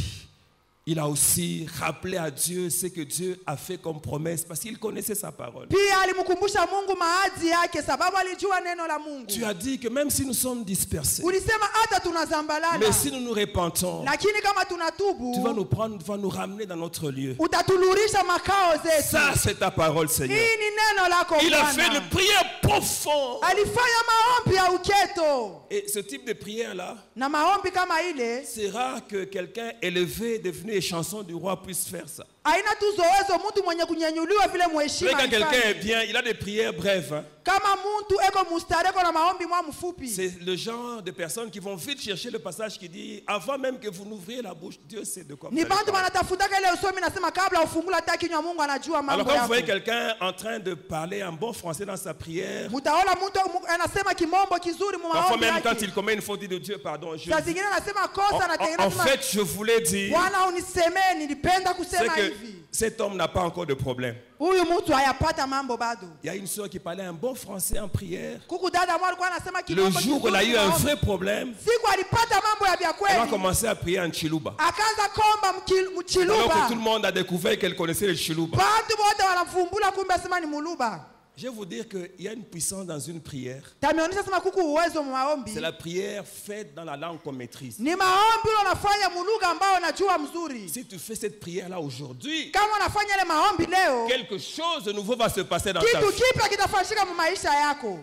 il a aussi rappelé à Dieu ce que Dieu a fait comme promesse parce qu'il connaissait sa parole. Pia alimkumbusha Mungu maadi yake sababu alijua neno la Mungu. Tu as dit que même si nous sommes dispersés, Ulisema hata tunazambalala, mais si nous nous repentons, lakini kama tunatubu, tu vas nous prendre, tu vas nous ramener dans notre lieu. utatulurisha makao zetu. Ça, c'est ta parole, Seigneur. Hii ni neno lako Il a Bwana. fait une prière profonde. Alifanya maombi ya uketo. Et ce type de prière-là, Na maombi kama ile, c'est rare que quelqu'un élevé, devenu chanson du roi, puisse faire ça. haina tu zoezo mtu mwenye kunyenyuliwa vile Mais mheshima quand quelqu'un est alifanya. bien, il a des prières brèves. Hein. Kama mtu eko mustareko na maombi mwa mfupi. C'est le genre de personnes qui vont vite chercher le passage qui dit avant même que vous n'ouvriez la bouche, Dieu sait de quoi vous Ni allez bantu parler. wanatafutaka ile usomi nasema kabla ufungula hata kinywa Mungu anajua Alors mambo quand vous voyez yako. quelqu'un en train de parler en bon français dans sa prière, Mutaona mtu anasema kimombo kizuri mu parfois maombi même quand yake. il commet une faute, il dit de Dieu, pardon. Saa zingine anasema kosa na En fait, je voulais dire Bwana unisemee, nilipenda c'est kusema que hivi. cet homme n'a pas encore de problème. Huyu mtu hayapata mambo bado. Il y a une soeur qui parlait un bon français en prière. Kuku dada mwa alikuwa anasema Le kimombo jour où elle a eu un maombi. vrai problème, Siku alipata mambo ya vya elle a kweli. commencé à prier en Chiluba. Akaanza komba Alors que mchiluba. tout le monde a découvert qu'elle connaissait le Chiluba. Bantu wote wanafumbula kumbe asema ni muluba. Je vais vous dire qu'il y a une puissance dans une prière. Tameonyesha sema kuku uwezo mu maombi. C'est la prière faite dans la langue qu'on maîtrise. Ni maombi unafanya muluga ambao unajua mzuri. Si tu fais cette prière-là aujourd'hui, Kama unafanya ile maombi leo, quelque chose de nouveau va se passer dans ta kitu vie. kipya kitafanyika mu maisha yako.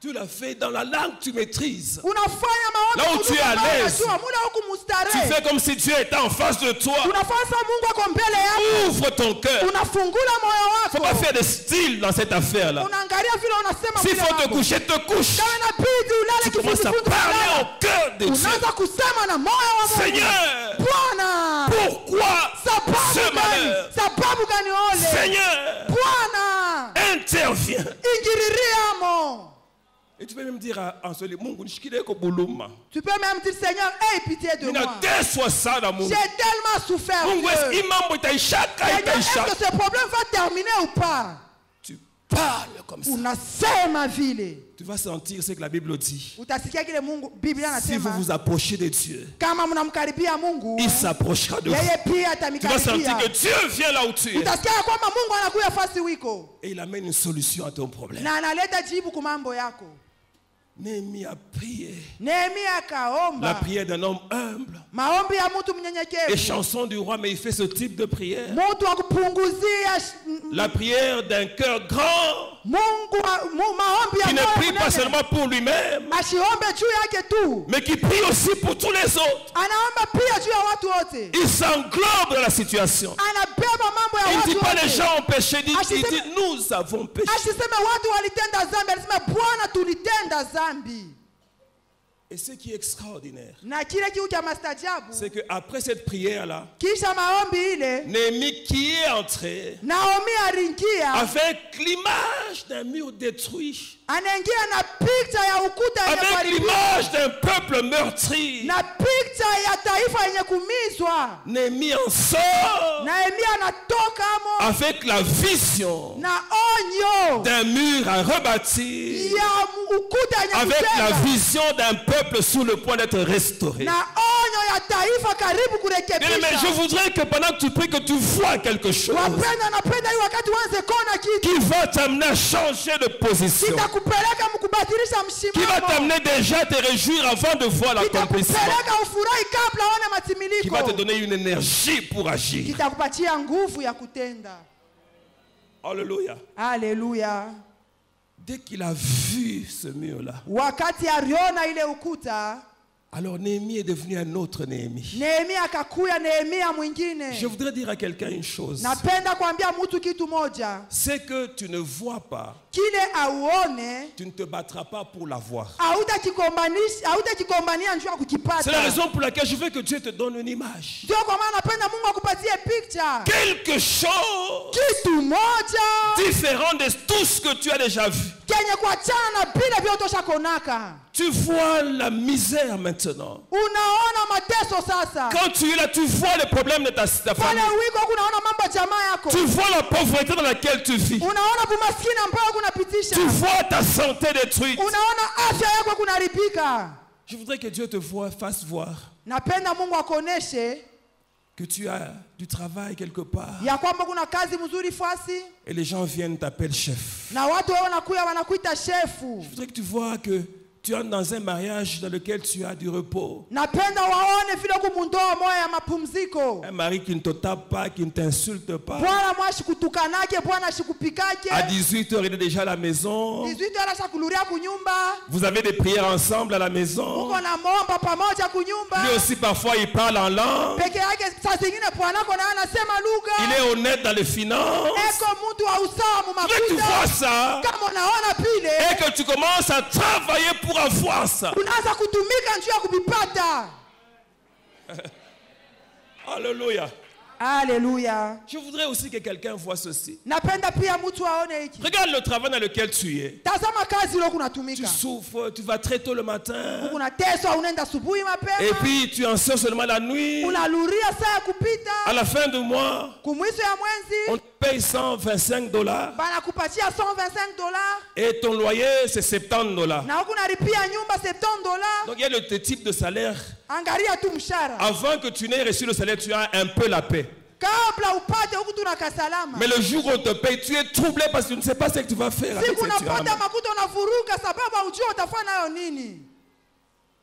Tu l'as fait dans la langue que tu maîtrises. Unafanya maombi Là où tu es à ambao l'aise. unajua muda huku Tu mustarehe. fais comme si Dieu était en face de toi. Unafanya sa Mungu ako mbele yako. Ouvre ton cœur. Unafungula moyo Faut pas wako. faire de style dans cette affaire-là. Unaangalia vile unasema S'il vile faut te mambo. coucher, te couche. Kama inabidi ulale Tu commences à kifundifundi parler ulale. au cœur de Dieu. Unaanza kusema na moyo wa Mungu. Seigneur, Bwana, pourquoi ce sababu gani? malheur? Sababu gani ole? Seigneur, Bwana, interviens. ingililiamo. Et tu peux même dire en soli, Mungu nishikileko buluma. Tu peux même dire Seigneur, aie pitié de moi. Ninateswa sana Mungu. J'ai tellement souffert. Mungu, est-ce Dieu. que mambo itaishaka Seigneur, est-ce itaishaka? que ce problème va terminer ou pas? Tu parles comme ça. Unasema vile. Tu vas sentir ce que la Bible dit. Utasikia kile Mungu Biblia Si vous anasema vous approchez de Dieu, kama mnamkaribia Mungu, il s'approchera de vous. yeye pia Tu vas sentir atamikaribia. que Dieu vient là où tu es. Utasikia kwamba Mungu anakuja fasi wiko Et il amène une solution à ton problème. na analeta jibu kwa mambo yako. Néhémie a prié. Nehemia La akaomba prière d'un homme humble. maombi ya mtu Et mnyenyekevu, chanson du roi, mais il fait ce type de prière. mtu wa kupunguzia La prière d'un cœur grand maombi ya qui ne moyo prie pas mnene. seulement pour lui-même, Asiombe juu yake tu, mais qui prie aussi pour tous les autres. anaomba pia juu ya watu wote, Il s'englobe dans la situation. anabeba mambo ya Il ne watu dit pas les wote. gens ont péché, il Asiseme- dit nous avons péché. Asiseme watu walitenda zambi, alisema Bwana tulitenda zambi. Et ce qui est extraordinaire, Na kile kitu cha mastajabu, c'est qu'après cette prière-là, kisha maombi ile, Néhémie qui est entré Naomi aringia, avec l'image d'un mur détruit, anaingia na picha ya ukuta yenye avec kuharibiwa, l'image d'un peuple meurtri. na picha ya taifa yenye kumizwa. Néhémie en sort Nehemia anatoka amo avec la vision na onyo d'un mur à rebâtir, ya ukuta yenye avec la kujenga, vision d'un peuple sous le point d'être restauré. na onyo ya taifa karibu Bien, mais je kurekebisha. voudrais que pendant que tu pries, que tu vois quelque chose Wapenda, napenda hii wakati uanze kuona kitu qui va t'amener à changer de position, kitakupeleka mkubadilisha qui va msimamo, t'amener déjà à te réjouir avant de voir l'accomplissement, kitakupeleka ufurahi kabla aone qui va te matimiliko, donner une énergie pour agir. kitakupatia nguvu ya kutenda. Alléluia. Haleluya! Dès qu'il a vu ce mur-là, Wakati aliona ile ukuta, alors Néhémie est devenu un autre Néhémie. Nehemia akakuya Nehemia mwingine. Je voudrais dire à quelqu'un une chose. Napenda kuambia mtu kitu moja, C'est que tu ne vois pas, kile auone tu ne te battras pas pour l'avoir. hautakigombania njuu ya C'est la kukipata. raison pour laquelle je veux que Dieu te donne une image. Ndio kwa maana napenda Mungu akupatie picture, Quelque chose kitu moja différent de tout ce que tu as déjà vu. kenye kuachana na vile vyote ushakonaka. Tu vois la misère maintenant. Unaona mateso sasa, Quand tu es là, tu vois les problèmes de ta pale famille. wiko kunaona mambo ya jamaa yako, Tu vois la pauvreté dans laquelle tu vis. unaona bumaskini ambayo kunapitisha, Tu vois ta santé détruite. unaona afya yako kunaribika. Je voudrais que Dieu te fasse voir Napenda Mungu akuoneshe que tu as du travail quelque part ya kwamba kuna kazi mzuri fasi et les gens viennent t'appeler chef. na watu wao wanakuita shefu. Je voudrais que tu vois que tu entres dans un mariage dans lequel tu as du repos. Napenda waone vile kumundoa moyo ya mapumziko. Un mari qui ne te tape pas, qui ne t'insulte pas. Bwana mwashi kutukanake, bwana shikupikake. À 18h, il est déjà à la maison. 18h shakuluria kunyumba. Vous avez des prières ensemble à la maison. Uko na momba pamoja kunyumba. Lui aussi parfois il parle en langue. Peke yake saa zingine bwanako na anasema lugha. Il est honnête dans les finances. Eko mtu wa usawa mu mafuta. Mais tu vois ça. Kama unaona pile. Et que tu commences à travailler pour avoir ça. Unaanza kutumika njia kupipata. Alléluia. Alléluia. Je voudrais aussi que quelqu'un voit ceci. Napenda pia mtu aone hiki. Regarde le travail dans lequel tu es. Tazama kazi leo Tu kunatumika. souffres, tu vas très tôt le matin. Unateswa unaenda asubuhi mapema. Et puis tu en sors seulement la nuit. Unaluria saa ya kupita. À la fin du mois, Kumwisho ya mwezi. on te paye $125. Banakupatia $125 Et ton loyer, c'est $70. na huku unalipia nyumba $70. Donc il y a le type de salaire. Angalia tu mshahara. Avant que tu n'aies reçu le salaire, tu as un peu la paix. Kabla upate huku tunakasalama. Mais le jour où on te paye, tu es troublé parce que tu ne sais pas ce que tu vas faire avec Siku ce que tu unapata ramènes. makuta unavuruga sababu hujui utafanya nayo nini.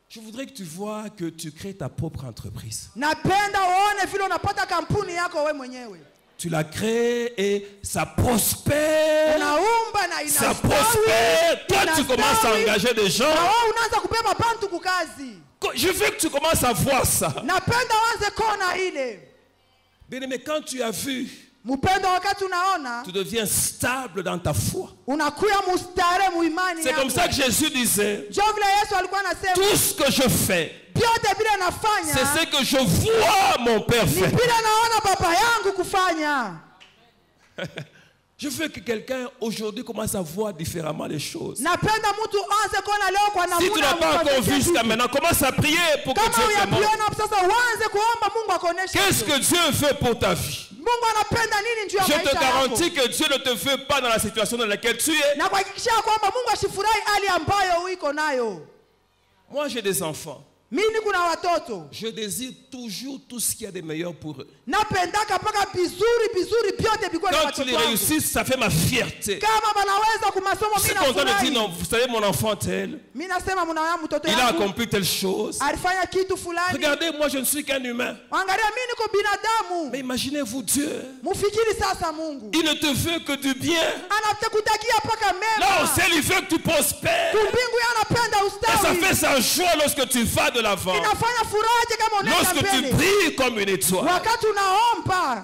Je voudrais que tu vois que tu crées ta propre entreprise. Napenda uone vile unapata kampuni yako wewe mwenyewe. Tu la crées et ça prospère. Unaumba na Ça inastawi. prospère. Toi, tu commences à engager des gens. Na wewe unaanza kubeba bantu kukazi. Je veux que tu commences à voir ça. Napenda uanze kona ile. Bien aimé, quand tu as vu, Mpendo wakati unaona tu deviens stable dans ta foi. unakuya mustare muimani C'est yako. comme ça que Jésus disait, Ndio vile Yesu alikuwa anasema tout ce que je fais, vyote vile nafanya c'est ce que je vois mon Père ni faire. vile naona baba yangu kufanya. Je veux que quelqu'un aujourd'hui commence à voir différemment les choses. Napenda mtu anze kuona leo kwa Si tu namna. n'as pas encore vu jusqu'à maintenant, commence à prier pour que Kama Dieu te montre. uyapiona sasa uanze kuomba Mungu akuoneshe. Qu'est-ce que Dieu fait pour ta vie? Mungu anapenda nini juu ya Je maisha te yako. garantis que Dieu ne te fait pas dans la situation dans laquelle tu es. Na kuhakikisha kwamba Mungu ashifurahi hali ambayo uiko nayo. Moi, j'ai des enfants. Mimi kuna watoto. Je désire toujours tout ce qu'il y a de meilleur pour eux. Napendaka paka bizuri vyote biko na Quand watoto ils wangu. réussissent, ça fait ma fierté. Kama banaweza kumasomo Je suis mimi content de dire, nafurahi. non, vous savez, mon enfant tel, Mimi nasema mnaona mtoto il a yangu accompli telle chose. alifanya kitu fulani. Regardez, moi, je ne suis qu'un humain. Angalia mimi niko binadamu. Mais imaginez-vous Dieu. Mufikiri sasa Mungu. Il ne te veut que du bien. Anakutakia paka mema. Là, au ciel, il veut que tu prospères. Kumbingu anapenda Et ça ustawi. fait sa joie lorsque tu vas de l'avant. Inafanya furaha kama unaenda Lorsque tu mbele. brilles comme une étoile. Wakati unaomba,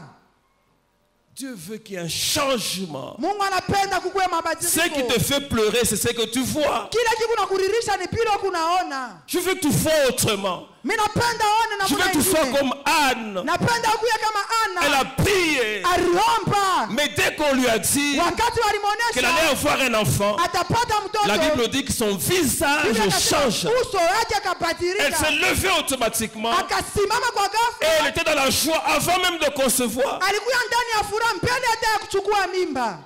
Dieu veut qu'il y ait un changement. Mungu anapenda kukuwe Ce mabadiliko. qui te fait pleurer, c'est ce que tu vois. Kile kitu kunakuririsha ni pile kunaona. Je veux que tu vois autrement. Mimi napenda one na Je veux que tu sois mwingine. comme Anne. Napenda ukuye kama Elle Ana. a prié. Aliomba. Mais dès qu'on lui a dit Wakati qu'elle allait walimuonesha avoir un enfant, atapata mtoto. la Bible dit que son visage Biblia inasema change. uso wake Elle akabadilika. s'est levée automatiquement. Akasimama kwa Et ghafla. elle était dans la joie avant même de concevoir. Alikuwa ndani ya furaha mbele hata ya kuchukua mimba.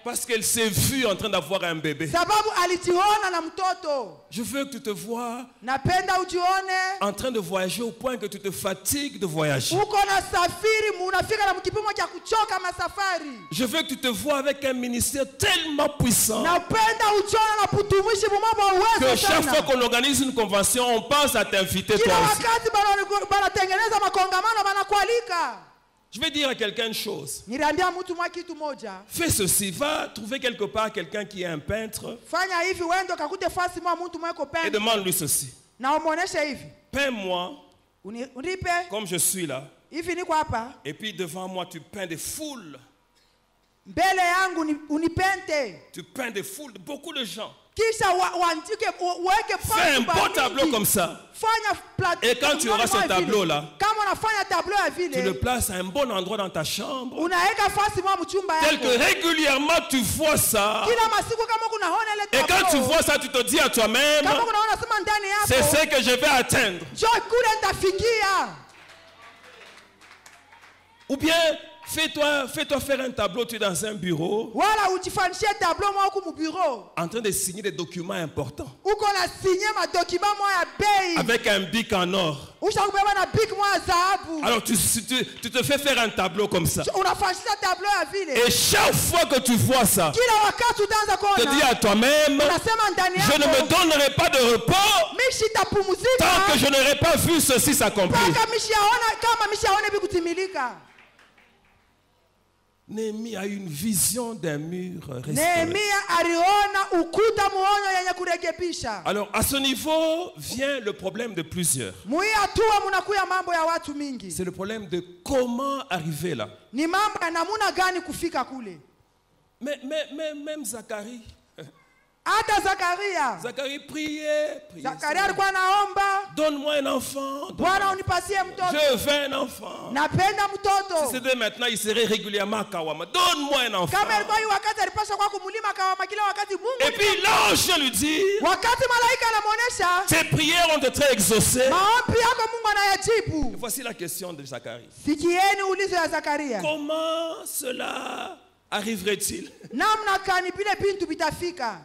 Parce qu'elle s'est vue en train d'avoir un bébé. Sababu alijiona na mtoto. Je veux que tu te vois Napenda ujione en train de voyager au point que tu te fatigues de voyager. uko na safiri unafika na kipimo cha kuchoka masafari. Je veux que tu te vois avec un ministère tellement puissant Napenda ujione na putumishi mumaba que uwezo chaque fois sana. qu'on organise une convention, on pense à t'inviter Kila toi aussi. wakati banatengeneza makongamano banakualika. Je vais dire à quelqu'un une chose. Niliambia mtu mwa kitu moja. Fais ceci, va trouver quelque part quelqu'un qui est un peintre Fanya hivi uende kakute fasi mwa mtu mweko et penda. demande-lui ceci. Na umuoneshe hivi. Peins-moi Unipe comme je suis là. hivi niko hapa. Et puis devant moi, tu peins des foules. Mbele yangu unipente. Tu peins des foules, beaucoup de gens. Kisha uandike uweke Fais un beau tableau comme ça. Et quand tu auras ce tableau-là, kama unafanya tableau ya tu le vile places à un bon endroit dans ta chambre. unaweka fasi mwa mchumba Tel que yako. régulièrement tu vois ça. Kila masiku kama kunaona ile Et quand tu vois ça, tu te dis à toi-même, kama kunaona sema ndani c'est yako ce que je vais atteindre. njoo kule nitafikia. Ou bien Fais-toi faire un tableau, tu es dans un bureau, wala ujifanyishie tableau moja huku mubureau, en train de signer des documents importants, uko na sinye madokima moja ya bei, avec un bic en or. ushakubeba na big moja ya dhahabu. Alors tu te fais faire un tableau comme ça. Unafanyisha tableau ya vile. Et chaque fois que tu vois ça, Kila wakati utaanza te dis kuona, à toi-même, unasema ndani je ne me yako, donnerai pas de repos mimi sitapumzika tant que je n'aurai pas vu ceci s'accomplir. mpaka mishaona kama mishaona hivi kutimilika. Néhémie a une vision d'un mur restauré. Nehemia aliona ukuta muonyo yenye kurekebisha. Alors à ce niveau vient le problème de plusieurs. Mui hatua munakuya mambo ya watu mingi. C'est le problème de comment arriver là. Ni mambo ya namuna gani kufika kule. Mais même Zacharie. Hata Zakaria. Zacharie priait. Zakaria alikuwa anaomba, Donne-moi un enfant. Bwana unipatie mtoto. Je veux un enfant. Napenda Si mtoto. c'était maintenant, il serait régulièrement à Kawama. Donne-moi un enfant. Kama ilikuwa hii wakati alipaswa kwa kumulima kawama kila wakati Mungu. Et puis l'ange lui dit, Wakati malaika anamuonesha, tes prières ont été exaucées. maombi yako Mungu anayajibu. Voici la question de Zacharie. Sikieni ulizo ya Zakaria. Comment cela arriverait-il? Namna kani vile bintu bitafika.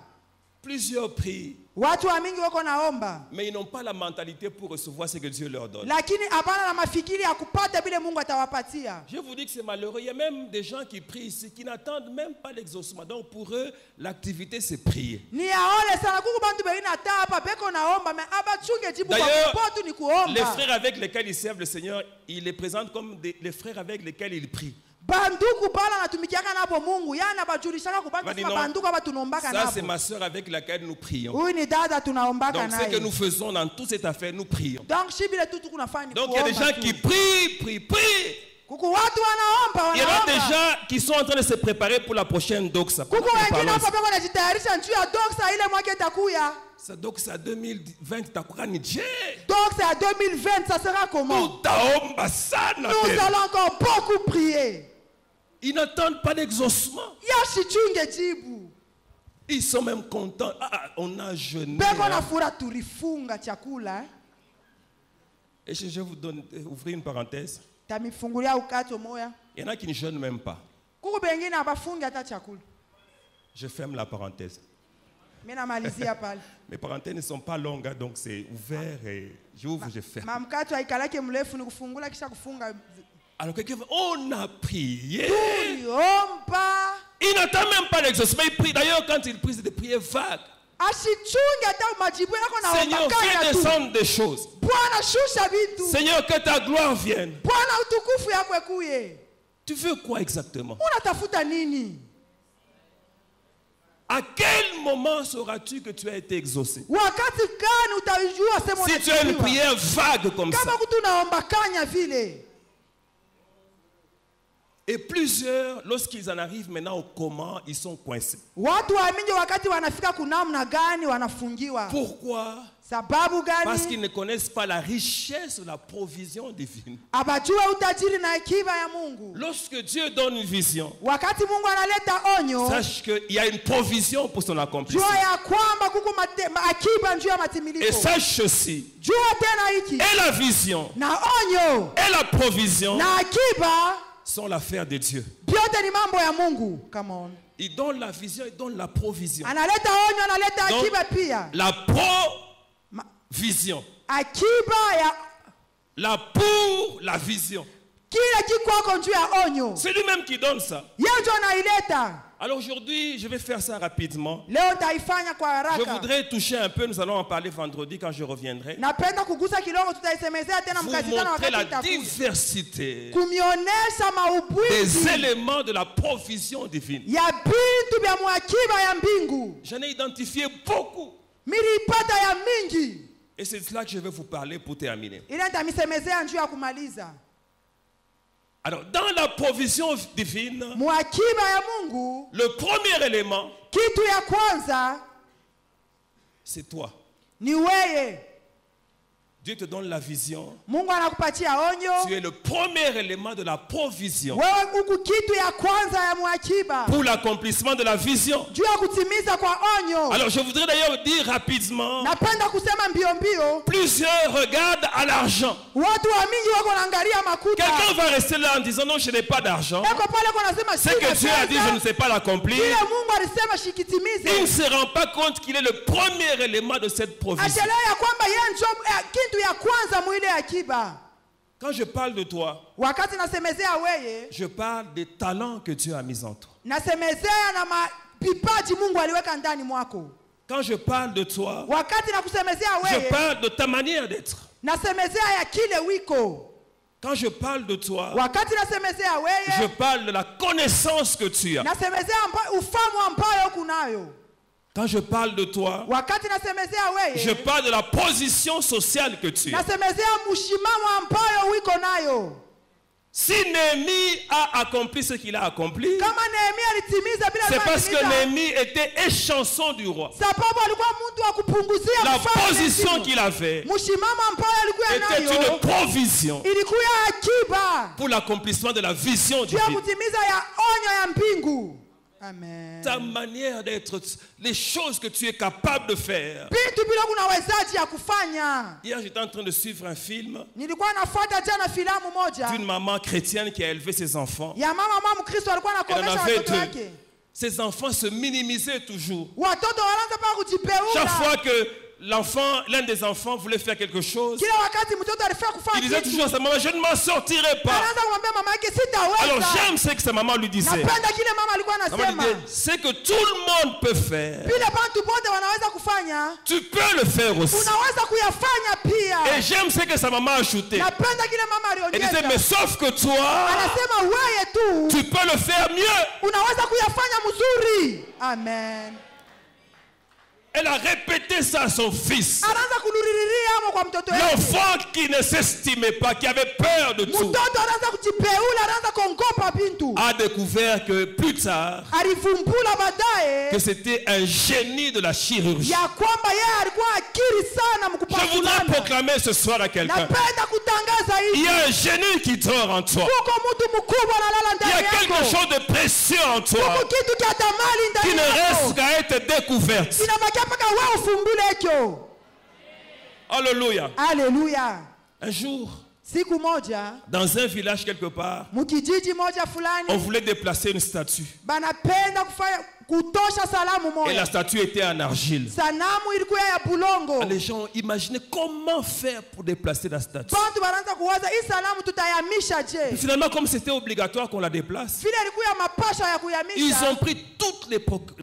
Plusieurs prient, Watu wa mingi wako naomba, mais ils n'ont pas la mentalité pour recevoir ce que Dieu leur donne. lakini hapana na mafikiri ya kupata vile Mungu atawapatia. Je vous dis que c'est malheureux. Il y a même des gens qui prient ici, qui n'attendent même pas l'exaucement. Donc pour eux, l'activité c'est prier. Ni yaole sana kuku bantu bengine hata hapa beko naomba me abachunge jibu kwa D'ailleurs, kupotu ni les kuomba. frères avec lesquels ils servent le Seigneur, ils les présentent comme les frères avec lesquels ils prient. Banduku bala natumikiaka nabo Mungu, yana bajulishaka kubantu Badi kama non. banduku aba tunombaka Ça, c'est nabo. ma soeur avec laquelle nous prions. Huyu ni dada tunaombaka Donc ce que naye. nous faisons dans toute cette affaire, nous prions. Donc shibile tu tukunafanya ni Donc il y a des kuomba gens tu. qui prient. Kuku watu wanaomba Il y en a wanaomba. déjà qui sont en train de se préparer pour la prochaine doxa. Kuku wengine hapa beko najitayarisha njuu ya doksa ile mwaka itakuya. Ça doxa 2020 takuka ni je. Doksa ya 2020 ça sera comment? Utaomba sana Nous tena. allons encore beaucoup prier. Ils n'attendent pas d'exaucement. Yashichunge jibu. Ils sont même contents. On a jeûné. Beko hein. na fura tulifunga chakula. Et je vous donne, ouvrir une parenthèse. Tamifungulia ukato moya. Il y en a qui ne jeûnent même pas. Kuku bengine abafungi hata chakula. Je ferme la parenthèse. Mimi namalizia pale. Mes parenthèses ne sont pas longues, hein, donc c'est ouvert et j'ouvre, je ferme. Mamkato haikalake mrefu ni kufungula kisha kufunga. Alors quelqu'un va, on a prié. Tuliomba. Il n'attend même pas l'exaucement. Il prie. D'ailleurs, quand il prie, c'est des prières vagues. Ashichunge hata majibu yako na Seigneur, kanya fais tu. descendre des choses. Bwana shusha vitu. Seigneur, que ta gloire vienne. Bwana utukufu yako ekuye. Tu veux quoi exactement? Unatafuta nini? À quel moment sauras-tu que tu as été exaucé? Wakati gani utajua sema Si tu as une prière vague comme ça. kama kutu naomba kanya vile. Et plusieurs, lorsqu'ils en arrivent maintenant au comment, ils sont coincés. Watu wa mingi wakati wanafika kunamna gani wanafungiwa. Pourquoi? Sababu Parce gani? qu'ils ne connaissent pas la richesse de la provision divine. Abajue utajiri na akiba ya Mungu. Lorsque Dieu donne une vision, Wakati Mungu analeta onyo, sache qu'il y a une provision pour son accomplissement. jua ya kwamba kuko akiba njuu ya Et matimiliko. sache aussi, Jua tena hiki et la vision, na onyo et la provision na akiba sont l'affaire de Dieu. vyote ni mambo ya Mungu. Come on. Il donne la vision, il donne la provision. Analeta onyo, analeta Donc, akiba pia. la provision. Akiba ya La pour la vision. kile kikwako njuu ya onyo. C'est lui-même qui donne ça. Yeye ndio anaileta. Alors aujourd'hui, je vais faire ça rapidement. Leo taifanya kwa Je haraka. voudrais toucher un peu, nous allons en parler vendredi quand je reviendrai. Napenda kugusa kidogo, tutaisemezea tena Vous mkazitana montrer wakati la itakuja. diversité Kumionesha des maubwizi éléments de la provision divine. ya bintu vya mwakiba ya mbingu. J'en ai identifié beaucoup. Milipata ya mingi. Et c'est de cela que je vais vous parler pour terminer. Ile nitamisemezea njuu ya kumaliza. Alors, dans la provision divine, Mwakiba ya Mungu, le premier élément, kitu ya kwanza c'est toi. ni weye. Dieu te donne la vision. Mungu anakupatia onyo. Tu es le premier élément de la provision Wewe uko kitu ya kwanza ya mwakiba. pour l'accomplissement de la vision. Juu ya kutimiza kwa onyo. Alors je voudrais d'ailleurs dire rapidement, Napenda kusema mbio mbio. plusieurs regardent à l'argent. Watu wa mingi wako naangalia makuta. Quelqu'un va rester là en disant non, je n'ai pas d'argent. Eko pale kwa nasema Ce que Dieu a dit, je ne sais pas l'accomplir. Ile Mungu alisema Il ne shikitimize. se rend pas compte qu'il est le premier élément de cette provision. Achelewa ya kwamba yeye ndio kitu ya kwanza mwile akiba. Quand je parle de toi, Wakati nasemezea weye, je parle des talents que Dieu a mis en toi. nasemezea na mapipaji Mungu aliweka ndani mwako. Quand je parle de toi, Wakati nakusemezea je weye, parle de ta manière d'être. nasemezea ya kile wiko. Quand je parle de toi, Wakati nasemezea je weye, parle de la connaissance que tu as. nasemezea ufahamu ambayo uko nayo. Quand je parle de toi, Wakati nasemezea je weye, parle de la position sociale que tu as. nasemezea mshimamo ambayo wiko nayo. Si Néhémie a accompli ce qu'il a accompli, Kama Nehemia alitimiza bila c'est parce que kutimiza, Néhémie était échanson du roi. sababu alikuwa mtu wa kupunguzia La mfalme position heshima. qu'il avait Mshimamo ambayo alikuwa était nayo une provision ilikuwa akiba pour l'accomplissement de la vision juu ya divine. kutimiza ya onyo ya mbingu. Amen. Ta manière d'être, les choses que tu es capable de faire. Vitu bila kunawezaji ya kufanya. Hier, j'étais en train de suivre un film Nilikuwa nafuata jana filamu moja d'une maman chrétienne qui a élevé ses enfants. ya mama Mkristo alikuwa Elle en anakomesha avait watoto deux. wake. Ses enfants se minimisaient toujours. Watoto wanaanza paka kujipeula. Chaque fois que l'un des enfants voulait faire quelque chose, Kila wakati mtoto alifaa il kufanya disait kitu, toujours à sa maman, je ne m'en sortirai pas. anaanza kumwambia mama yake Alors sitaweza. j'aime ce que sa maman lui disait. Napenda kile mama alikuwa Maman anasema. lui disait, ce que tout le monde peut faire, Vile bantu bote wanaweza kufanya, tu peux le faire aussi. unaweza kuyafanya pia. Et j'aime ce que sa maman a ajouté. Napenda kile mama Elle disait, mais aliongeza. sauf que toi, Anasema wewe tu tu peux le faire mieux. unaweza kuyafanya mzuri. Amen. Elle a répété ça à son fils. Anaanza kuluriria hapo kwa mtoto wake. L'enfant qui ne s'estimait pas, qui avait peur de tout, Mtoto anaanza kujipeula, anaanza kuongopa bintu. a découvert que plus tard, Alivumbula baadaye que c'était un génie de la chirurgie. ya kwamba yeye alikuwa akili sana Je voudrais mkupatulana. proclamer ce soir à quelqu'un, Napenda kutangaza il y hivi. a un génie qui dort en toi. Kuko mtu mkubwa analala Il y a ndani quelque yako. chose de précieux en Kuko toi kitu cha thamani qui ndani ne yako. reste qu'à être découverte. Inabakia mpaka wewe ufumbule hicho. Alléluia. Haleluya. Un jour, Siku moja dans un village quelque part, mkijiji moja on fulani voulait déplacer une statue. banapenda kutosha salamu Et la moja. statue était en argile. Sanamu ilikuwa ya bulongo. Les gens imaginaient comment faire pour déplacer la statue. Bantu wanaanza kuwaza hii sanamu tutayamisha Et je? finalement, comme c'était obligatoire qu'on la déplace, Vile ilikuwa ya mapasha ya ils kuyamisha. ont pris toutes les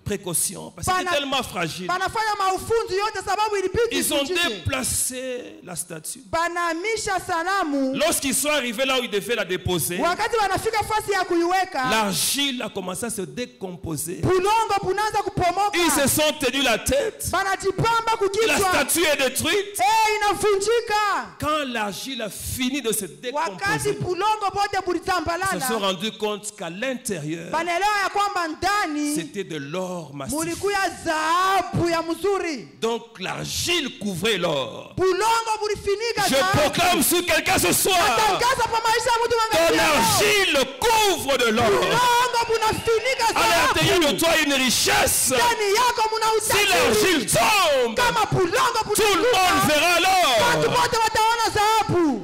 précautions parce que c'était tellement fragile. Banafanya maufunzi yote sababu ilibidi Ils ont ivunjike. déplacé la statue. Banahamisha sanamu. Lorsqu'ils sont arrivés là où ils devaient la déposer, Wakati wanafika fasi ya kuiweka, l'argile a commencé à se décomposer. bulongo bunaanza kupomoka. Ils se sont tenus la tête. Banajipamba La kukichwa. statue est détruite. Inavunjika. Quand l'argile a fini de se Wakati décomposer, bulongo bote ils se sont bulitambalala, rendus compte qu'à l'intérieur, banaelewa ya kwamba ndani c'était de l'or massif. mulikuya dhahabu ya mzuri. Donc l'argile couvrait l'or. Bulongo bulifinika Je dhahabu. proclame sur quelqu'un ce soir, Tangaza pa maisha ya mtu ton wangalia leo. argile couvre de l'or. Bulongo bunafinika À l'intérieur de dhahabu. toi, une richesse. Ndani yako muna Si utajiri. l'argile tombe, Kama bulongo tout le monde bunafinika, verra watu l'or. wote wataona dhahabu.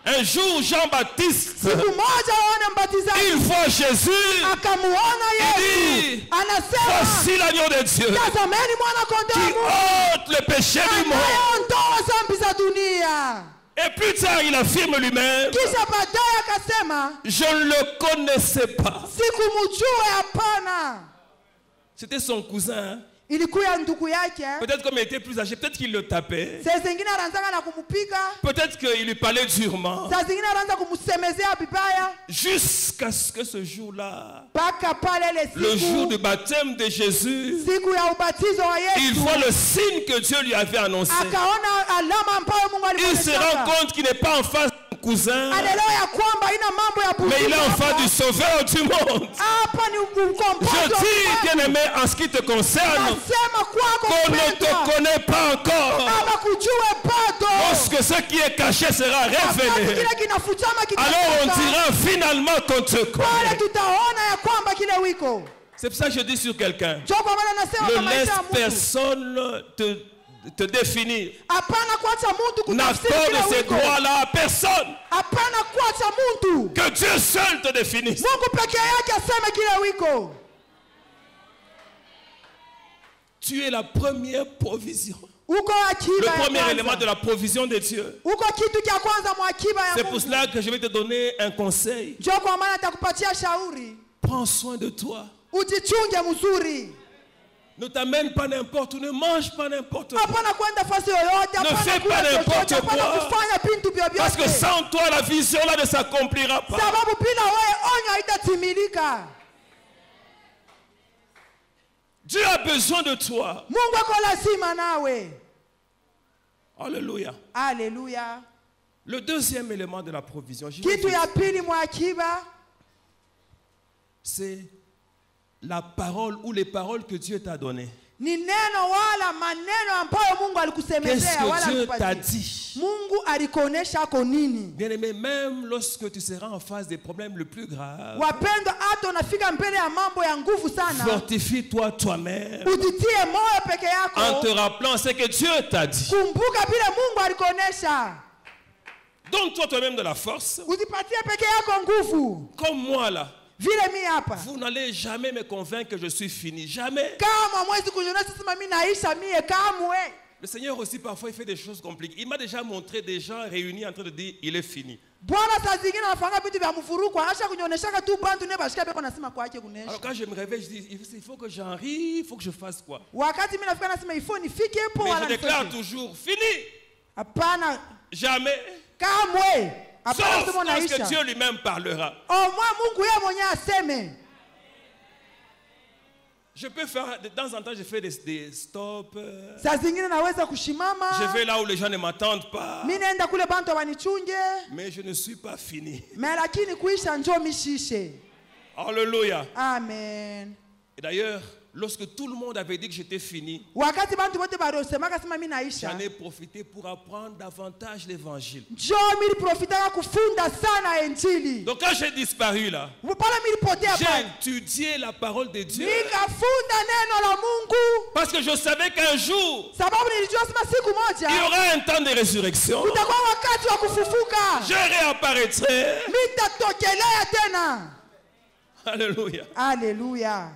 Un jour, Jean-Baptiste, Siku moja waone mbatizaji il voit Jésus. akamuona Il Yesu, dit, anasema voici l'agneau de Dieu tazameni mwana qui kondoo wa Mungu ôte le péché du monde. anayeondoa dhambi za dunia. Et plus tard, il affirme lui-même, Kisha baadaye akasema je ne le connaissais pas. sikumjua, hapana. C'était son cousin. Ilikuwa ndugu yake. Peut-être comme il était plus âgé, peut-être qu'il le tapait. Saa zingine anaanzanga na kumpiga, Peut-être qu'il lui parlait durement. saa zingine anaanza kumsemezea vibaya, Jusqu'à ce que ce jour-là, mpaka pale ile le jour siku, du baptême de Jésus, siku ya ubatizo wa il Yesu, voit le signe que Dieu lui avait annoncé. akaona alama ambayo Mungu Il se rend alimwonyesha. compte qu'il n'est pas en face de son cousin, Anaelewa ya kwamba ina mambo ya mais il est en face hapa. du Sauveur du monde. Hapa ni Je ukombozi wa dis, watu. bien-aimé, en ce qui te concerne, Nasema kwako qu'on ne te mpendwa, connaît pas encore. hawakujue bado. Lorsque lorsque ce qui est caché sera wakati révélé, kile kinafuchama alors on kitafuta, dira finalement qu'on te pale connaît. tutaona ya kwamba kile wiko. C'est pour ça que je dis sur quelqu'un, Ndio kwa maana nasema ne kwa maisha laisse ya mtu, personne te définir. hapana kuacha mtu kutafsiri N'accorde kile ces wiko. droits-là à personne. Hapana kuacha mtu. Que Dieu seul te définisse. Mungu peke yake aseme kile wiko. Tu es la première provision. Uko Le akiba ya premier élément kwanza. de la provision de Dieu. Uko kitu cha kwanza mwa akiba ya C'est pour Mungu. cela que je vais te donner un conseil. Ndio kwa maana atakupatia shauri. Prends soin de toi. Ujichunge mzuri. Ne t'amène pas n'importe où, ne mange pas n'importe où. Hapana kwenda fasi yoyote, Ne hapana fais kula pas n'importe chochote, hapana quoi. kufanya bintu Parce que vyovyote. sans toi, la vision là ne s'accomplira pas. Sababu bila wewe onyo haitatimilika. Dieu a besoin de toi. Mungu ako lazima nawe. Alléluia. Haleluya. Le deuxième élément de la provision, j'y vais Kitu vite, ya pili mwa akiba c'est la parole ou les paroles que Dieu t'a données. ni neno wala maneno ambayo Mungu Qu'est-ce alikusemezea wala que Dieu t'a alikupatia. dit? Mungu alikuonesha ako nini. Bien-aimé, même lorsque tu seras en face des problèmes les plus graves, Wapendwa, hata unafika mbele ya mambo ya nguvu sana, fortifie-toi toi-même ujitie moyo peke en te yako. rappelant ce que Dieu t'a dit. Kumbuka vile Mungu alikuonesha. Donne-toi toi-même de la force. Ujipatie peke yako nguvu. Comme moi là, Vile mi hapa. vous n'allez jamais me convaincre que je suis fini. Jamais. Kama mwezi kujionyesha sema mimi naisha mie kamwe. Le Seigneur aussi parfois il fait des choses compliquées. Il m'a déjà montré des gens réunis en train de dire il est fini. Bwana saa zingine anafanya vitu vya mfuruko, anasha kunyoneshaka tu bantu ne bashika beko nasema kwa yake kunesha. Alors quand je me réveille, je dis il faut que j'en rie, il faut que je fasse quoi. Wakati mimi nafika nasema ifo nifike hapo Mais wala je déclare nifike. toujours fini. Hapana Jamais. kamwe. Hapana Sauf sema lorsque naisha. Dieu lui-même parlera. Au moins Mungu yeye mwenyewe aseme. Je peux faire, de temps en temps, je fais des stops. Saa zingine naweza kushimama. Je vais là où les gens ne m'attendent pas. Mimi naenda kule bantu wanichunge. Mais je ne suis pas fini. Mais lakini kuisha njoo mishishe. Alléluia. Amen. Et d'ailleurs, lorsque tout le monde avait dit que j'étais fini, Wakati bantu wote baliosemaka sema mimi naisha. j'en ai profité pour apprendre davantage l'évangile. Njoo mimi profitaka kufunda sana injili. Donc quand j'ai disparu là, Pale mimi potea j'ai pale. étudié la parole de Dieu. Nikafunda neno la Mungu. Parce que je savais qu'un jour, Sababu nilijua sema siku moja il y aura un temps de résurrection. kutakuwa wakati wa kufufuka. Je réapparaîtrai. Nitatokelea tena. Alléluia. Haleluya.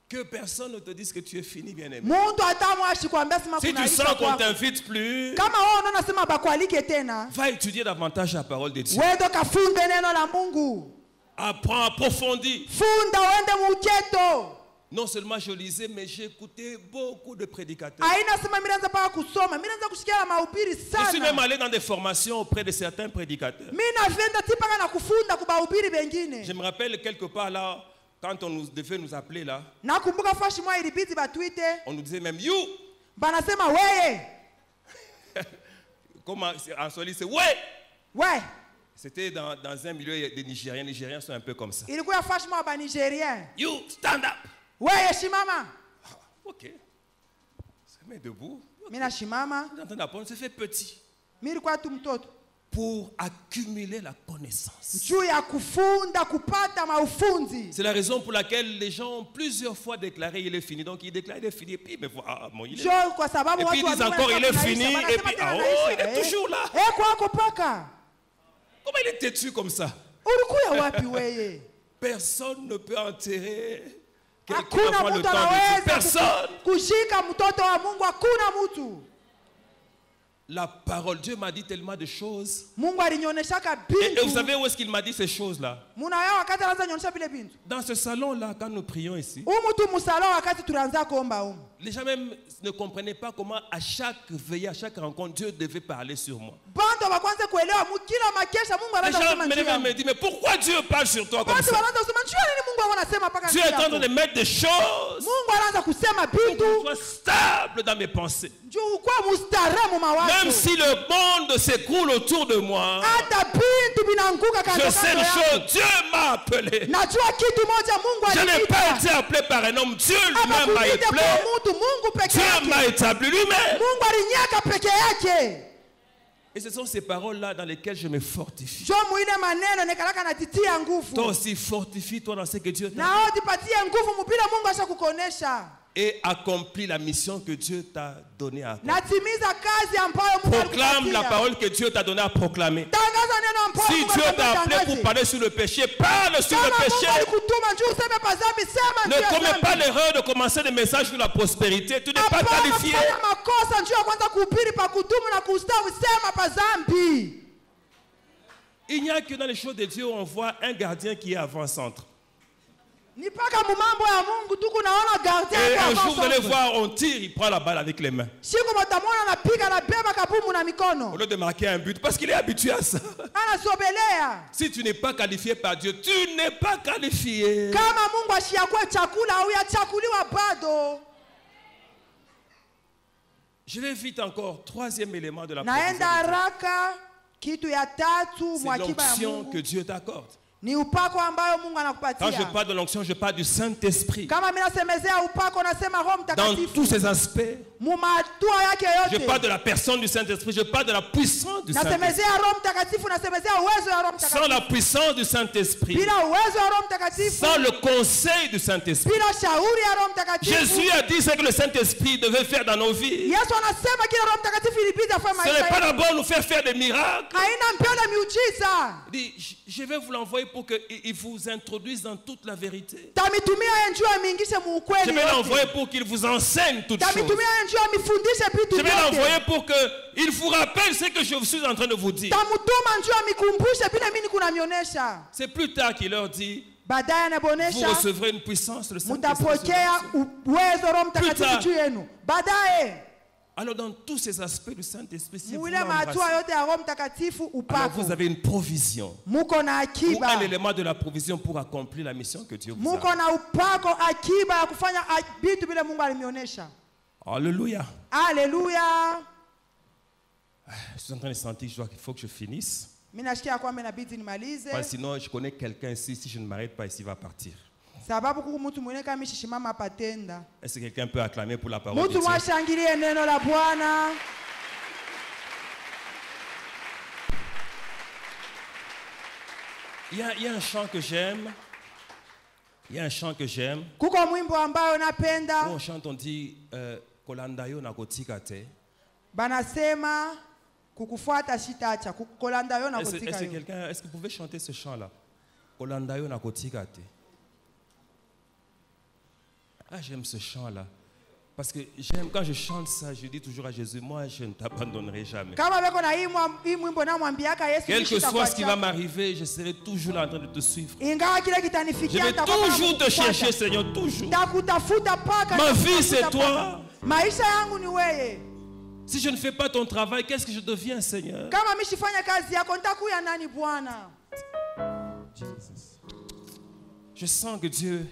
Que personne ne te dise que tu es fini, bien-aimé. Mundu atamwa ashikwambia sema Si tu kunaisha sens qu'on kwako. t'invite plus, Kama wewe unaona sema bakualike tena, va étudier davantage la parole de Dieu. wewe kafunde neno la Mungu. Apprends, approfondis. Funda uende muketo. Non seulement je lisais, mais j'ai écouté beaucoup de prédicateurs. Haina sema mimi naanza paka kusoma, mimi naanza kusikia mahubiri Je suis même sana. allé dans des formations auprès de certains prédicateurs. Mimi navenda tipaka na kufunda kubahubiri bengine. Je me rappelle quelque part là, quand on devait nous appeler là, Nakumbuka fashi mwa ilibidi batwite, on nous disait même you. banasema weye. Comment en Swahili c'est ouais. Ouais, C'était dans un milieu des Nigériens. Les Nigériens sont un peu comme ça. ilikuwa fashi mwa ba Nigerian. You stand up. Weye shimama. Ok. Se met debout. Mimi na shimama. On est en train d'apprendre, se fait petit. Mimi nilikuwa tu mtoto. Pour accumuler la connaissance. Juu ya kufunda kupata maufunzi. C'est la raison pour laquelle les gens ont plusieurs fois déclaré il est fini. Donc ils déclarent il est fini, et puis mais voilà, bon, il est. Njoo kwa sababu Et puis watu ils disent encore il est fini, et puis ah oh, il est toujours là. kwako paka. Comment il est têtu comme ça? Ulikuya wapi weye? Personne ne peut enterrer quelqu'un Hakuna avant le mtu temps de Dieu. anaweza Personne. kushika mtoto wa Mungu, hakuna mtu. La parole, Dieu m'a dit tellement de choses. Mungu alinyoneshaka Et vous bintu. savez où est-ce qu'il m'a dit ces choses-là? Munaya wakati anaanza nyonyesha vile bintu. Dans ce salon-là, quand nous prions ici, Mtu musalo wakati tunaanza kuomba huko. les gens même ne comprenaient pas comment à chaque veillée, à chaque rencontre, Dieu devait parler sur moi. Bantu wakwanza kuelewa kila makesha Mungu Les anaanza gens kusema njia. me disent, mais pourquoi Dieu parle sur toi comme Bantu ça? wanaanza kusema njia nini Mungu anasema paka Dieu est en train de njia. mettre des choses Mungu anaanza kusema pour que je bintu. sois stable dans mes pensées. Juu kwa mustaremu mawazo. Même si le monde s'écroule autour de moi, Hata bintu binanguka kando je sais kando une yako. chose, Dieu m'a appelé. Najua kitu moja Mungu Je n'ai pas aliniita. été appelé par un homme, Dieu lui-même m'a Amakujita appelé. kwa mtu Mungu peke Dieu m'a yake. établi lui-même. Mungu alinyaka peke yake. Et ce sont ces paroles-là dans lesquelles je me fortifie. Jo muile maneno nekalaka natitia nguvu. Toi aussi, fortifie-toi dans ce que Dieu t'a Na wewe jipatie nguvu mpira Mungu ashakukonesha. et accomplis la mission que Dieu t'a donnée à accomplir. Natimiza kazi ambayo Mungu Proclame la alikupatia. parole que Dieu t'a donnée à proclamer. Tangaza neno ambayo Si Mungu Dieu t'a appelé alikupatia. pour parler sur le péché, parle sur Kama le Mungu péché. alikutuma njoo useme pa dhambi, sema njoo Ne ya commets dhambi. pas l'erreur de commencer des messages sur la prospérité. Tu n'es pas Hapana qualifié. kufanya makosa njoo ya kwanza kuhubiri pa kudumu na kustawi, sema pa dhambi. Il n'y a que dans les choses de Dieu où on voit un gardien qui est avant-centre. Ni paka mu mambo ya Mungu tu kunaona gardien Et kwa un jour, vous allez avant-centre. voir, on tire, il prend la balle avec les mains. Siku mtamwona anapiga na beba kabumu na Au mikono. lieu de marquer un but, parce qu'il est habitué à ça. Anasobelea. Si tu n'es pas qualifié par Dieu, tu n'es pas qualifié. Kama Mungu ashiakwe chakula au yachakuliwa bado. Je vais vite encore. Troisième élément de la Naenda provision. haraka, kitu ya tatu C'est mwakiba ya l'onction Mungu que Dieu t'accorde. ni upako ambayo Mungu Quand je anakupatia. parle de l'onction, je parle du Saint-Esprit. Kama mimi nasemezea upako, nasema Roho Dans Mtakatifu tous ses aspects. mu matua yake Je parle yote. de la personne du Saint-Esprit. Je parle de la puissance du Saint-Esprit. Nasemezea Roho Mtakatifu, nasemezea uwezo wa Roho Sans Mtakatifu. la puissance du Saint-Esprit. Bila uwezo wa Roho Mtakatifu, Sans le conseil du Saint-Esprit. bila shauri ya Roho Mtakatifu. Jésus a dit ce que le Saint-Esprit devait faire dans nos vies. Yesu anasema kila Roho Mtakatifu ilibidi afanye Ce n'est maisha pas yetu. d'abord nous faire faire des miracles. Haina mpyo na miujiza. Il dit, je vais vous l'envoyer pour qu'il vous introduise dans toute la vérité. Tamitumia yeye njoo amingishe mu Je ukweli vais l'envoyer yote. pour qu'il vous enseigne toutes choses. Tamitumia yeye njoo amifundishe vitu Je vais l'envoyer vyote. pour qu'il vous rappelle ce que je suis en train de vous dire. Tamutuma njoo amikumbushe vile mimi kunamionyesha. C'est plus tard qu'il leur dit, Baadaye vous anabonesha recevrez une puissance de Saint-Esprit. mtapokea uwezo Roho Plus Mtakatifu tard. juu yenu. Baadaye Alors dans tous ces aspects du Saint-Esprit, si vous muile mahatua l'embrassez, yote ya Roho Mtakatifu alors upako. vous avez une provision. Muko na Ou akiba. un élément de la provision pour accomplir la mission que Dieu vous Muko a. na upako akiba ya kufanya vitu vile Mungu alimionyesha. Alléluia. Haleluya. Je suis en train de sentir qu'il faut que je finisse. Mimi nashikia kwamba inabidi nimalize. Parce que sinon, je connais quelqu'un ici, si je ne m'arrête pas ici, il va partir. Sababu kuku mtu mwingine kama mishishimama patenda. Est-ce que quelqu'un peut acclamer pour la parole de Mtu Dieu? mwashangilie neno la Bwana. Il y a un chant que j'aime. Il y a un chant que j'aime. Kuko mwimbo ambayo Où napenda. on chante, on dit Kolandayo na kotika te. Banasema kukufuata shitacha, kukolanda yo na Est-ce kutika yo. est-ce que vous pouvez chanter ce chant-là? Kolandayo na kotika te. Ah, j'aime ce chant-là. Parce que j'aime, quand je chante ça, je dis toujours à Jésus, moi, je ne t'abandonnerai jamais. Kama beko na hii mwimbo na mwambiaka Yesu Quel que nishita soit ce qui va kuacha. m'arriver, je serai toujours là en train de te suivre. Ingawa kile Je kitanifikia vais nitakuwa toujours te nakufuata. chercher, Seigneur, toujours. Nitakutafuta paka. Ma vie, nitakutafuta c'est paka. toi. Maisha yangu ni wewe. Si je ne fais pas ton travail, qu'est-ce que je deviens, Seigneur? Kama mimi sifanya kazi yako nitakuya nani Bwana? Je sens que Dieu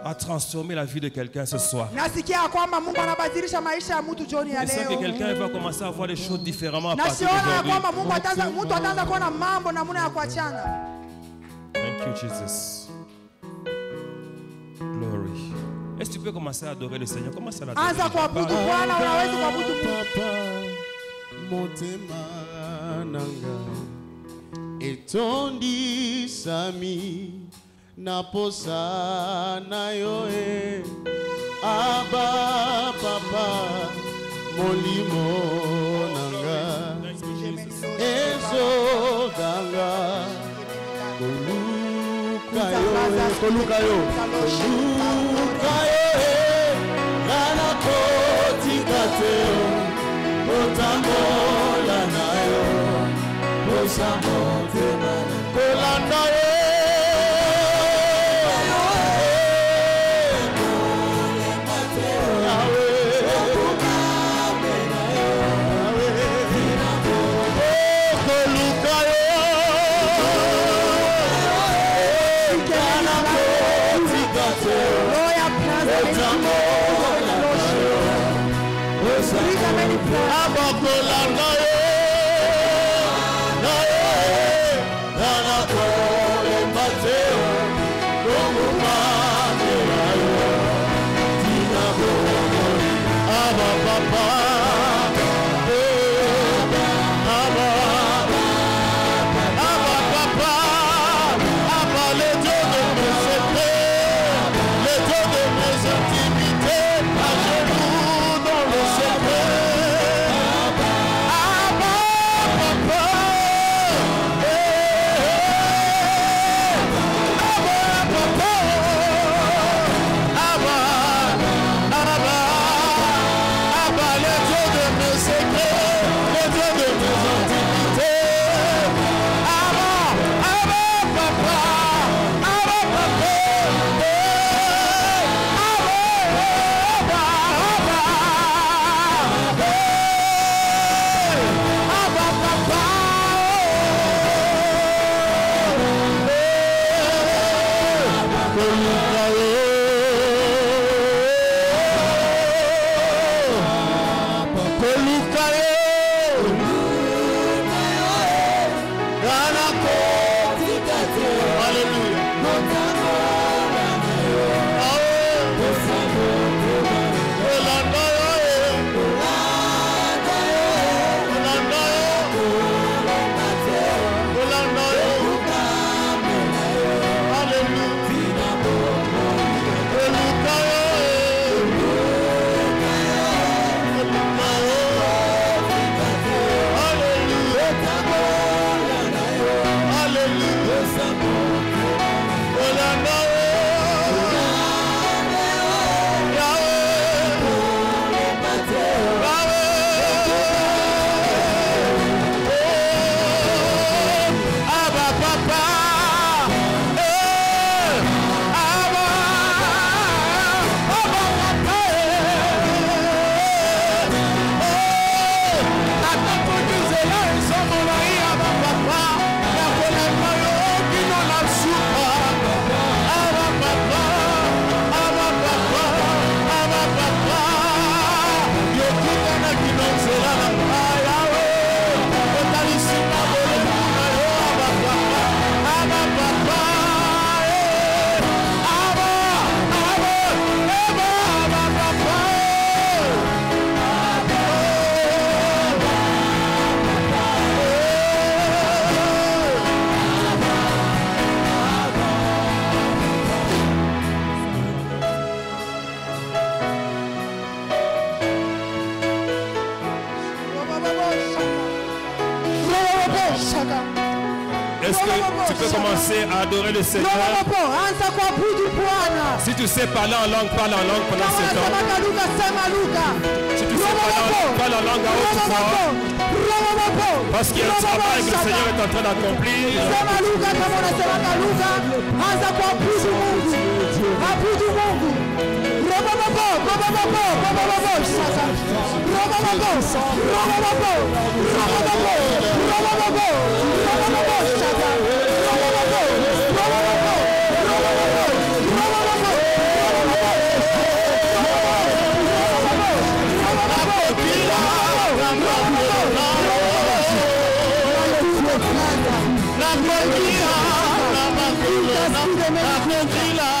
a transformé la vie de quelqu'un ce soir. Nasikia kwamba Mungu anabadilisha maisha ya mtu jioni ya Je sens que leo. quelqu'un va commencer à voir les choses différemment à partir Nasiona ya d'aujourd'hui. kwamba mtu ataanza kuona mambo namna ya kuachana. Thank you, Jesus. Glory. Est-ce que tu peux commencer à adorer le Seigneur? Commence à l'adorer. Anza kuabudu Bwana, unaweza kuabudu Mungu. Papa, motema nanga etondi sami na posa na yo e aba papa molimo nanga ezoganga koluka yo nana kotika te otambola na yo posa motema kolanda yo Papa, Est-ce que tu peux commencer à adorer le Seigneur? Robobobo, anza kuabudu Bwana. Si tu sais parler en langue, parle en langue pendant Kama ce temps. unasema lugha, sema lugha. Si tu sais parler en langue à haute voix, parce qu'il y a un travail que le Seigneur est en train d'accomplir. Sema lugha kama unasema lugha, anza kuabudu Mungu. Abudu Mungu. Robobobo, robobobo, robobobo, shaka. Robobobo, robobobo, robobobo, robobobo, robobobo, shaka. Robobobo, robobobo, robobobo, La